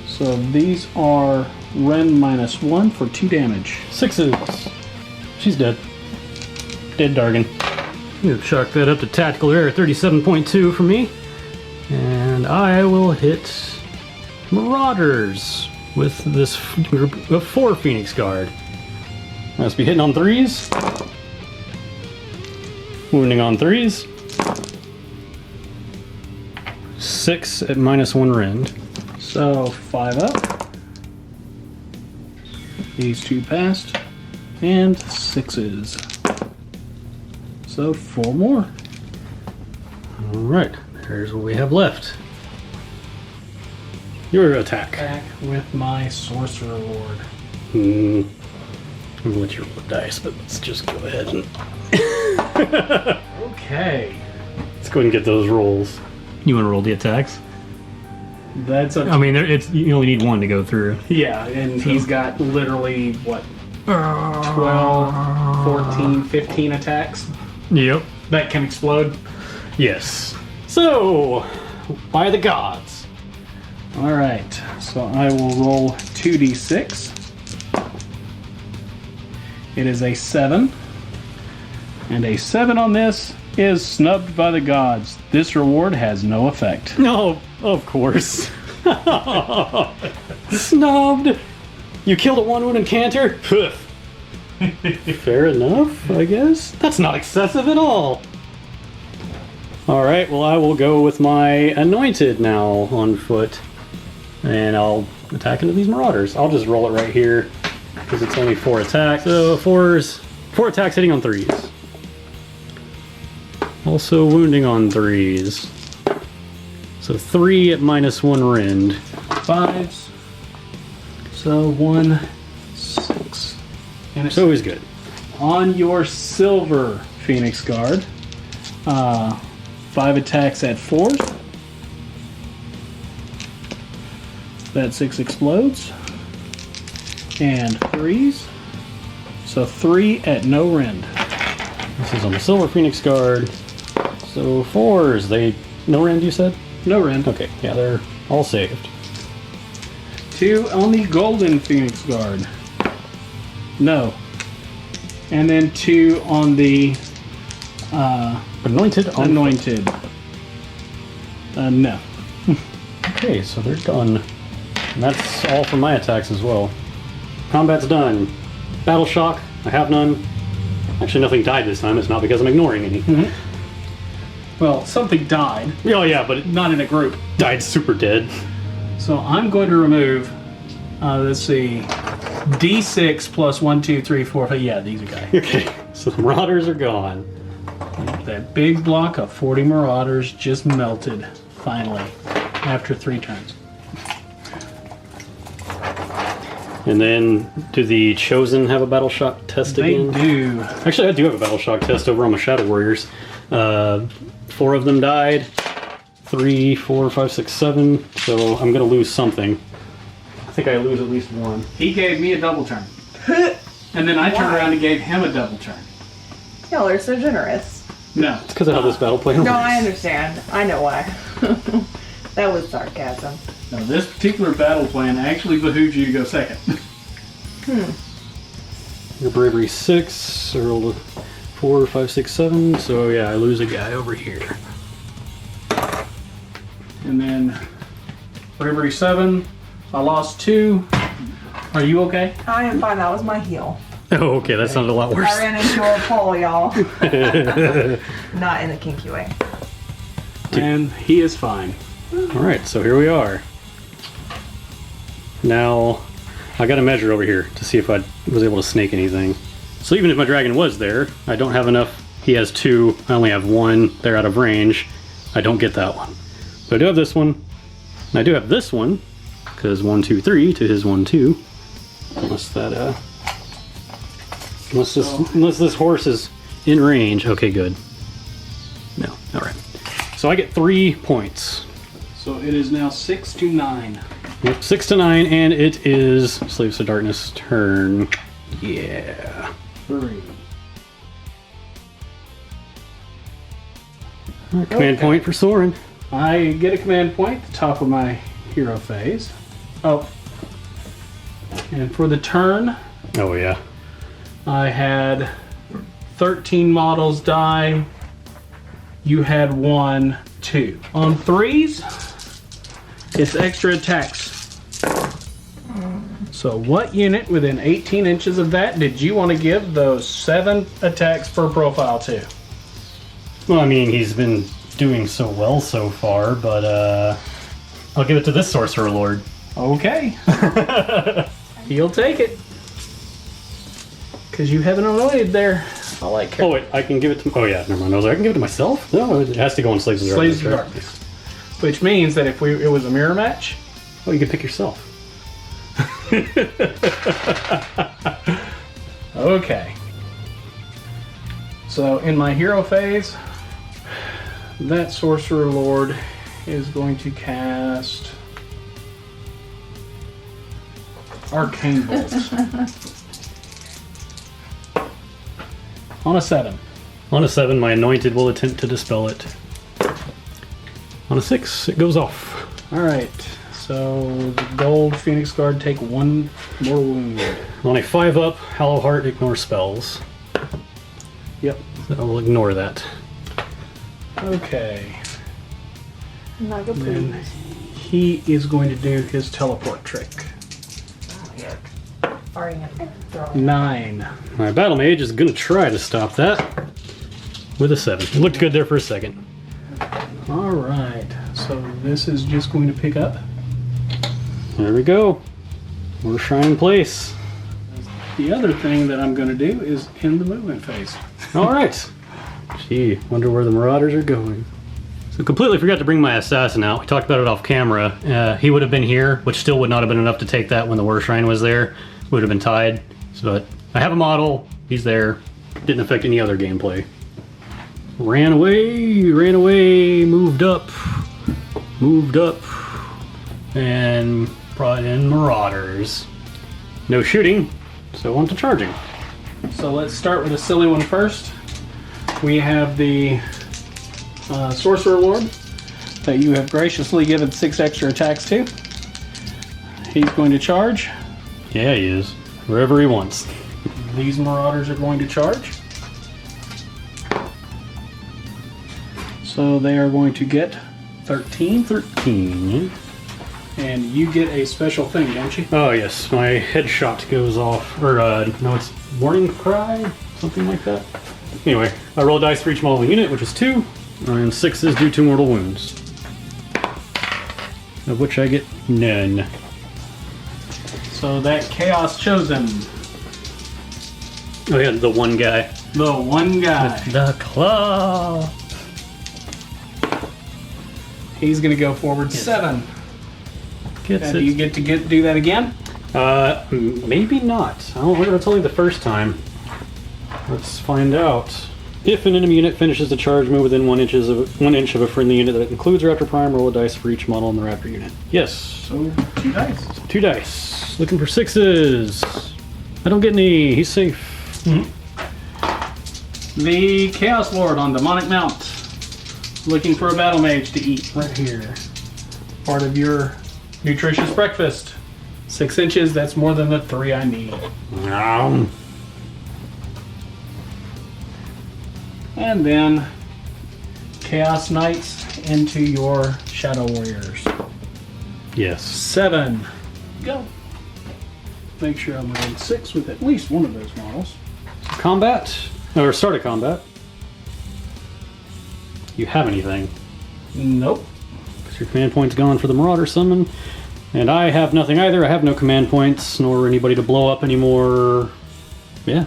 C: So these are Rend -1 for 2 damage.
A: 6s. She's dead. Dead Dargan. You chalk that up to tactical error 37.2 for me. And I will hit Marauders with this group of 4 Phoenix Guard. I must be hitting on 3s. Wounding on 3s. 6 at -1 rend.
C: So 5 up. These 2 passed. And 6s. So 4 more.
A: Alright, there's what we have left. Your attack.
C: Back with my Sorcerer Lord.
A: I'm gonna let you roll the dice, but let's just go ahead and
C: Okay.
A: let's go ahead and get those rolls. You want to roll the attacks?
C: That's a
A: I mean, you only need one to go through.
C: yeah, and he's got literally what 12, 14, 15 attacks
A: Yep.
C: that can explode.
A: Yes. So, by the gods.
C: All right, so I will roll 2d6. It is a 7. And a 7 on this is snubbed by the gods. This reward has no effect.
A: No, of course. Snubbed. You killed a 1-1 encounter? Poof. Fair enough, I guess. That's not excessive at all. Alright, well I will go with my Anointed now on foot. And I'll attack into these Marauders. I'll just roll it right here, because it's only 4 attacks. So 4 attacks hitting on 3s. Also wounding on 3s. So 3 at -1 rend.
C: 5s. So 1, 6. And
A: It's always good.
C: on your silver Phoenix Guard, 5 attacks at 4s. That 6 explodes. And 3s. So 3 at no rend.
A: This is on the Silver Phoenix Guard. So 4s, no rend you said?
C: No rend.
A: Okay, yeah, they're all saved.
C: 2 on the Golden Phoenix Guard. No. And then 2 on the
A: Anointed on
C: Anointed. No.
A: Okay, so they're done. And that's all for my attacks as well. Combat's done. Battle Shock, I have none. Actually, nothing died this time. It's not because I'm ignoring any.
C: Well, something died,
A: Oh yeah, but it
C: not in a group.
A: died super dead.
C: So I'm going to remove, let's see, D6 plus 1, 2, 3, 4, 5. Yeah, these are guys.
A: Okay, so the Marauders are gone.
C: That big block of 40 Marauders just melted, finally, after 3 turns.
A: And then, do the Chosen have a Battle Shock test
C: They
A: again?
C: do.
A: Actually, I do have a Battle Shock test over on my Shadow Warriors. 4 of them died. 3, 4, 5, 6, 7. So I'm gonna lose something. I think I lose at least 1.
C: He gave me a double turn. And then I turned
D: Why?
C: around and gave him a double turn.
D: Y'all are so generous.
C: No.
A: It's because of how this battle plan works.
D: No, I understand. I know why. That was sarcasm.
C: No, this particular battle plan actually behooves you to go second.
A: Your Bravery 6, I rolled a 4, 5, 6, 7. So yeah, I lose a guy over here.
C: And then Bravery 7, I lost 2. Are you okay?
D: I am fine. That was my heel.
A: Oh, okay, that sounded a lot
D: I
A: worse.
D: ran into a pole, y'all. Not in a kinky way.
C: And he is fine.
A: Alright, so here we are. Now, I got a measure over here to see if I was able to snake anything. So even if my dragon was there, I don't have enough. He has 2, I only have 1. They're out of range. I don't get that one. But I do have this one. And I do have this one, because 1, 2, 3 to his 1, 2. Unless that, unless this horse is in range. Okay, good. No, alright. So I get 3 points.
C: So it is now 6 to 9.
A: Yep, 6 to 9, and it is Slaves to Darkness' turn. Yeah.
C: 3.
A: Command point for Soren.
C: I get a command point at the top of my hero phase. Oh. And for the turn,
A: Oh, yeah.
C: I had 13 models die. You had 1, 2. On 3s, it's extra attacks. So what unit within 18 inches of that did you want to give those 7 attacks per profile to?
A: Well, I mean, he's been doing so well so far, but I'll give it to this Sorcerer Lord.
C: Okay. He'll take it. Because you haven't anointed there. I like
A: Oh, wait, I can give it to... Oh, yeah, never mind. I was like, I can give it to myself? No, it has to go on Slaves of Darkness.
C: Slaves of
A: right?
C: Darkness. Which means that if it was a mirror match,
A: Oh, you can pick yourself.
C: okay. So in my hero phase, that Sorcerer Lord is going to cast Arcane Bolt. On a 7.
A: On a 7, my anointed will attempt to dispel it. On a 6, it goes off.
C: Alright, so the gold Phoenix Guard take 1 more wound.
A: On a 5-up, Hallowheart ignore spells.
C: Yep.
A: So I will ignore that.
C: Okay.
D: Naga,
C: Then
D: please.
C: he is going to do his teleport trick.
D: Sorry, I'm throwing.
C: 9.
A: My battle mage is going to try to stop that with a 7. It looked good there for a second.
C: Alright, so this is just going to pick up.
A: There we go. We're shining place.
C: The other thing that I'm going to do is end the movement phase.
A: All right. Gee, wonder where the Marauders are going. So completely forgot to bring my assassin out. We talked about it off camera. He would have been here, which still would not have been enough to take that when the War Shrine was there. Would have been tied. So, but I have a model. He's there. Didn't affect any other gameplay. Ran away, moved up, and brought in Marauders. No shooting, so on to charging.
C: So let's start with a silly one first. We have the Sorcerer Lord that you have graciously given 6 extra attacks to. He's going to charge.
A: Yeah, he is. Wherever he wants.
C: These Marauders are going to charge. So they are going to get 13.
A: 13.
C: And you get a special thing, don't you?
A: Oh yes, my headshot goes off, or no, it's warning cry, something like that. Anyway, I roll dice for each model unit, which is 2, and 6s due to mortal wounds, of which I get none.
C: So that Chaos Chosen,
A: Oh yeah, the one guy.
C: the one guy,
A: The claw.
C: he's going to go forward 7.
A: Gets
C: And do you
A: it.
C: get to do that again?
A: Maybe not. I don't remember. It's only the first time. Let's find out. If an enemy unit finishes the charge move within 1 inch of a friendly unit that includes Raptor Prime, roll a dice for each model in the Raptor unit. Yes.
C: So 2 dice.
A: 2 dice. Looking for 6s. I don't get any. He's safe.
C: The Chaos Lord on Demonic Mount. Looking for a battle mage to eat right here. Part of your nutritious breakfast. 6 inches, that's more than the 3 I need. And then Chaos Knights into your Shadow Warriors.
A: Yes.
C: 7. Go. Make sure I'm within 6 with at least one of those models.
A: Combat. Or start a combat. You have anything?
C: Nope.
A: Because your command point's gone for the Marauder summon. And I have nothing either. I have no command points, nor anybody to blow up anymore. Yeah.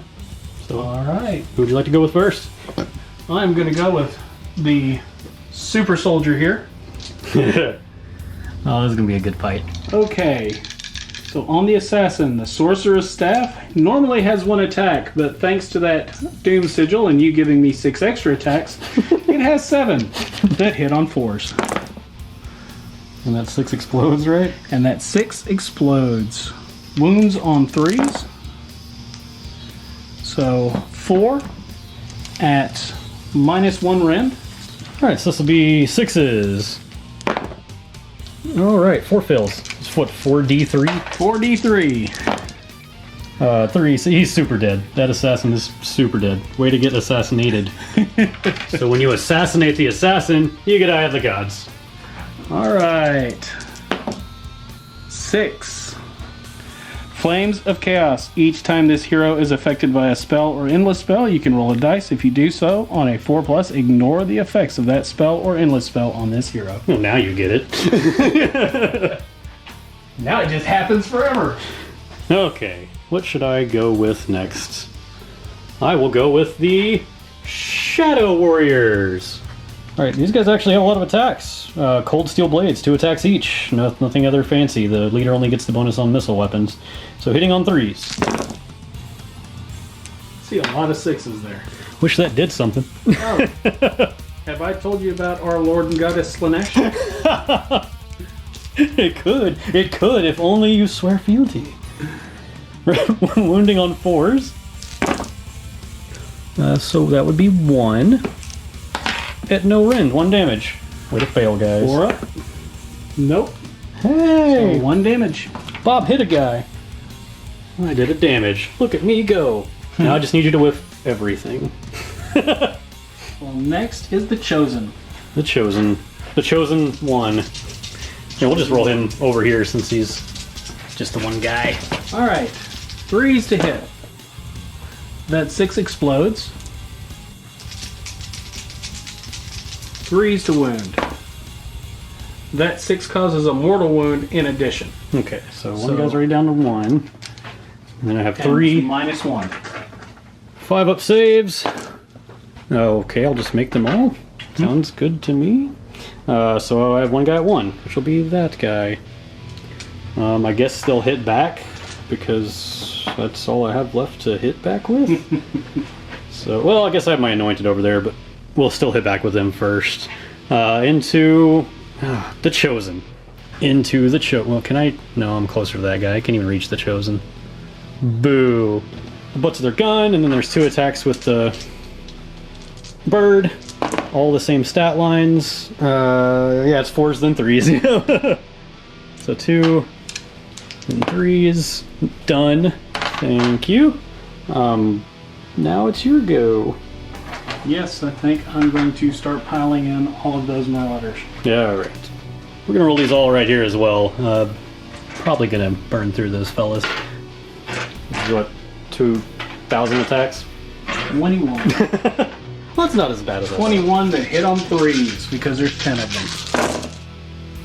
A: So,
C: Alright.
A: who would you like to go with first?
C: I'm going to go with the Super Soldier here.
A: Oh, this is gonna be a good fight.
C: Okay. So on the Assassin, the Sorcerer's Staff normally has 1 attack, but thanks to that Doom Sigil and you giving me 6 extra attacks, it has 7 that hit on 4s.
A: And that 6 explodes, right?
C: And that 6 explodes. Wounds on 3s. So 4 at -1 rend.
A: Alright, so this will be 6s. Alright, 4 fails. It's what, 4d3?
C: 4d3.
A: 3, so he's super dead. That assassin is super dead. Way to get assassinated. So when you assassinate the assassin, you get Eye of the Gods.
C: Alright. 6. Flames of Chaos. Each time this hero is affected by a spell or endless spell, you can roll a dice. If you do so, on a 4+, ignore the effects of that spell or endless spell on this hero.
A: Well, now you get it.
C: Now it just happens forever.
A: Okay, what should I go with next? I will go with the Shadow Warriors. Alright, these guys actually have a lot of attacks. Cold Steel Blades, 2 attacks each. Nothing other fancy. The leader only gets the bonus on missile weapons. So hitting on 3s.
C: See a lot of 6s there.
A: Wish that did something.
C: Oh. Have I told you about our Lord and Goddess Slaanesh?
A: It could, if only you swear fealty. Wounding on 4s. So that would be 1. At no rend, 1 damage. Way to fail, guys.
C: 4 up. Nope.
A: Hey!
C: So 1 damage.
A: Bob hit a guy. I did a damage. Look at me go. Now I just need you to whiff everything.
C: Well, next is the Chosen.
A: The Chosen. The Chosen 1. Yeah, we'll just roll him over here since he's just the one guy.
C: Alright. 3s to hit. That 6 explodes. 3s to wound. That 6 causes a mortal wound in addition.
A: Okay, so one guy's already down to 1. And then I have 3.
C: Minus 1.
A: 5 up saves. Okay, I'll just make them all. Sounds good to me. So I have one guy at 1, which will be that guy. I guess they'll hit back because that's all I have left to hit back with. So, well, I guess I have my anointed over there, but we'll still hit back with them first. Into the Chosen. Into the Chosen. Well, can I? No, I'm closer to that guy. I can't even reach the Chosen. Boo. The butts of their gun, and then there's 2 attacks with the bird. All the same stat lines. Yeah, it's 4s then 3s. So 2 and 3s. Done. Thank you. Now it's your go.
C: Yes, I think I'm going to start piling in all of those Marauders.
A: Yeah, all right. We're gonna roll these all right here as well. Probably gonna burn through those fellas. This is what, 2,000 attacks?
C: 21.
A: Well, that's not as bad as I thought.
C: 21 to hit on 3s because there's 10 of them.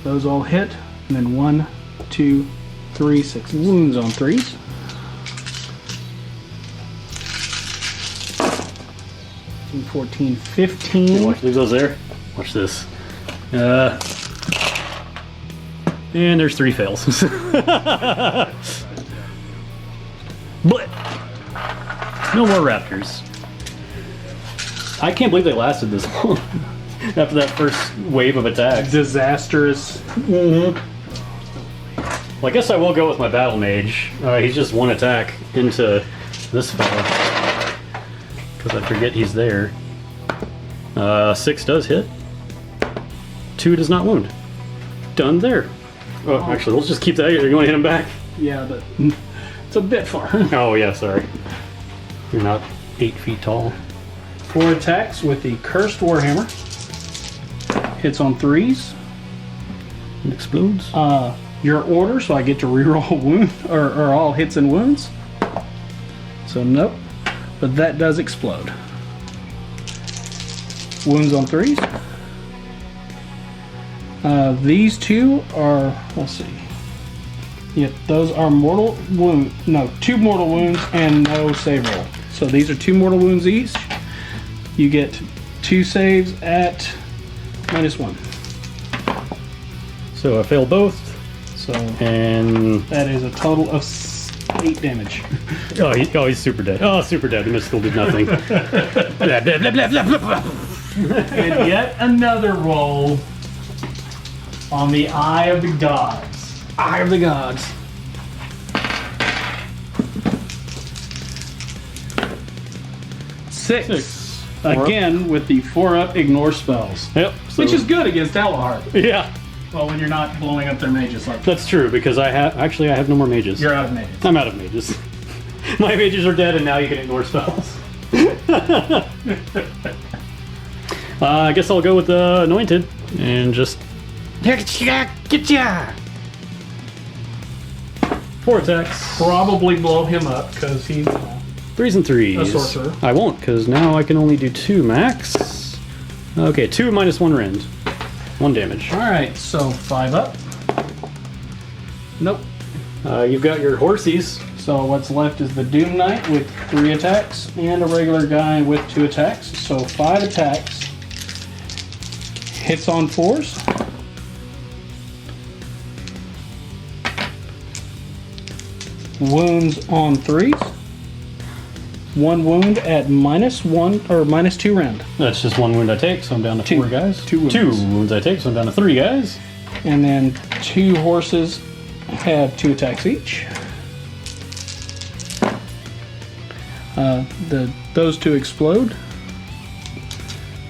C: Those all hit, and then 1, 2, 3, 6 wounds on 3s. 14, 15.
A: Watch, leave those there. Watch this. And there's 3 fails. But no more raptors. I can't believe they lasted this long after that first wave of attacks.
C: Disastrous.
A: Well, I guess I will go with my battle mage. He's just 1 attack into this fella because I forget he's there. 6 does hit. 2 does not wound. Done there. Oh, actually, let's just keep that. You want to hit him back?
C: Yeah, but it's a bit far.
A: Oh, yeah, sorry. You're not 8 feet tall.
C: 4 attacks with the Cursed Warhammer. Hits on 3s.
A: It explodes.
C: Your order, so I get to reroll wound or all hits and wounds. So nope, but that does explode. Wounds on 3s. These 2 are, let's see. Yep, those are mortal wound. No, 2 mortal wounds and no save roll. So these are 2 mortal wounds each. You get 2 saves at -1.
A: So I fail both.
C: So
A: And
C: that is a total of 8 damage.
A: he's super dead. Oh, super dead. The mystical did nothing. Blah, blah, blah, blah, blah, blah.
C: And yet another roll on the Eye of the Gods.
A: Eye of the gods.
C: 6. Again with the 4-up ignore spells.
A: Yep. So,
C: Which is good against Hallowheart.
A: yeah,
C: Well, when you're not blowing up their mages like that.
A: that's true because I have no more mages.
C: You're out of mages.
A: I'm out of mages. My mages are dead, and now you can ignore spells. I guess I'll go with the anointed and just get ya. 4 attacks.
C: Probably blow him up because he's
A: 3s and 3s.
C: A sorcerer.
A: I won't, because now I can only do 2 max. Okay, 2 minus 1 rend. 1 damage.
C: Alright, so 5 up. Nope.
A: You've got your horsies.
C: So what's left is the Doom Knight with 3 attacks and a regular guy with 2 attacks. So 5 attacks. Hits on 4s. Wounds on 3s. 1 wound at -1 or -2 rend.
A: That's just 1 wound I take, so I'm down to 4 guys.
C: 2 wounds.
A: 2 wounds I take, so I'm down to 3 guys.
C: And then 2 horses have 2 attacks each. those two explode.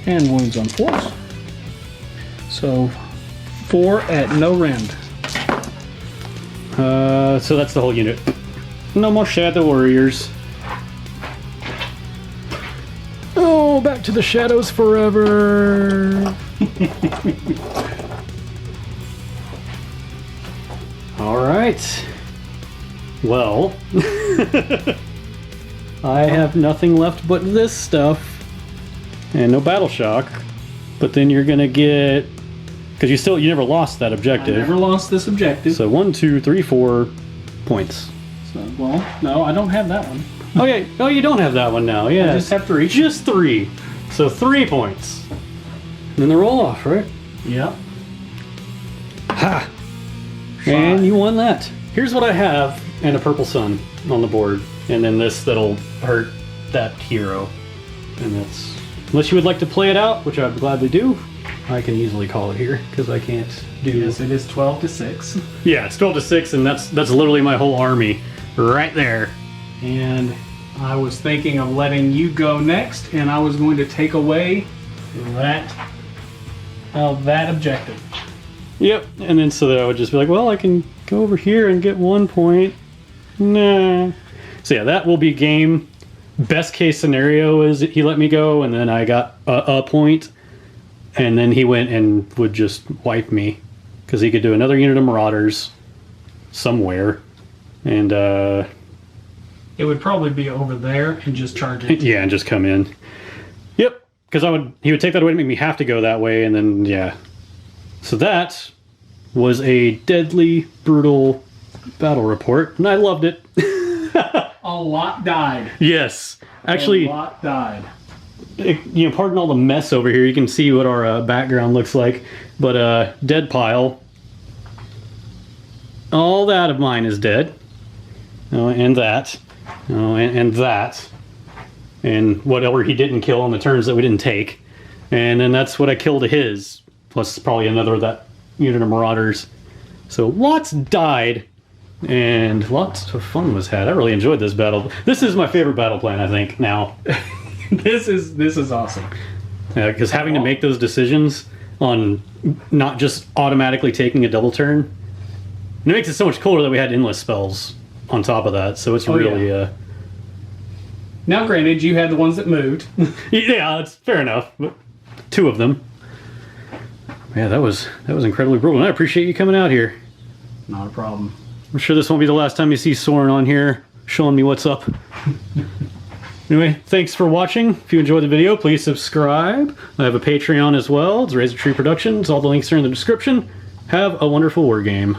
C: And wounds on 4s. So 4 at no rend.
A: So that's the whole unit. No more Shadow Warriors. Oh, back to the shadows forever. All right. Well, I have nothing left but this stuff. And no battle shock. But then you're gonna get, because you never lost that objective.
C: I never lost this objective.
A: So 1, 2, 3, 4 points.
C: So, well, no, I don't have that one.
A: Okay. Oh, you don't have that one now. Yeah.
C: I just have 3.
A: Just 3. So 3 points. And then they roll off, right?
C: Yep.
A: Ha! And you won that. Here's what I have, and a purple sun on the board, and then this that'll hurt that hero. And that's, unless you would like to play it out, which I'd gladly do, I can easily call it here because I can't do.
C: Yes, it is 12 to 6.
A: Yeah, it's 12 to 6, and that's literally my whole army right there.
C: And I was thinking of letting you go next, and I was going to take away that objective.
A: Yep, and then so that I would just be like, well, I can go over here and get 1 point. Nah. So yeah, that will be game. Best case scenario is he let me go, and then I got a point, and then he went and would just wipe me because he could do another unit of Marauders somewhere, and
C: It would probably be over there and just charge it.
A: yeah, and just come in. Yep, because he would take that away to make me have to go that way, and then yeah. So that was a deadly, brutal battle report, and I loved it.
C: A lot died.
A: Yes, actually,
C: A lot died.
A: Pardon all the mess over here. You can see what our background looks like, but dead pile. All that of mine is dead. Oh, and that. Oh, and that. And whatever he didn't kill on the turns that we didn't take. And then that's what I killed of his. Plus probably another of that unit of Marauders. So lots died. And lots of fun was had. I really enjoyed this battle. This is my favorite battle plan, I think, now.
C: This is awesome.
A: Because having to make those decisions on not just automatically taking a double turn, and it makes it so much cooler that we had endless spells on top of that. So it's really...
C: Now, granted, you had the ones that moved.
A: yeah, that's fair enough. But 2 of them. Yeah, that was incredibly brutal. And I appreciate you coming out here.
C: Not a problem.
A: I'm sure this won't be the last time you see Wsorran on here showing me what's up. Anyway, thanks for watching. If you enjoyed the video, please subscribe. I have a Patreon as well. It's Razor Tree Productions. All the links are in the description. Have a wonderful war game.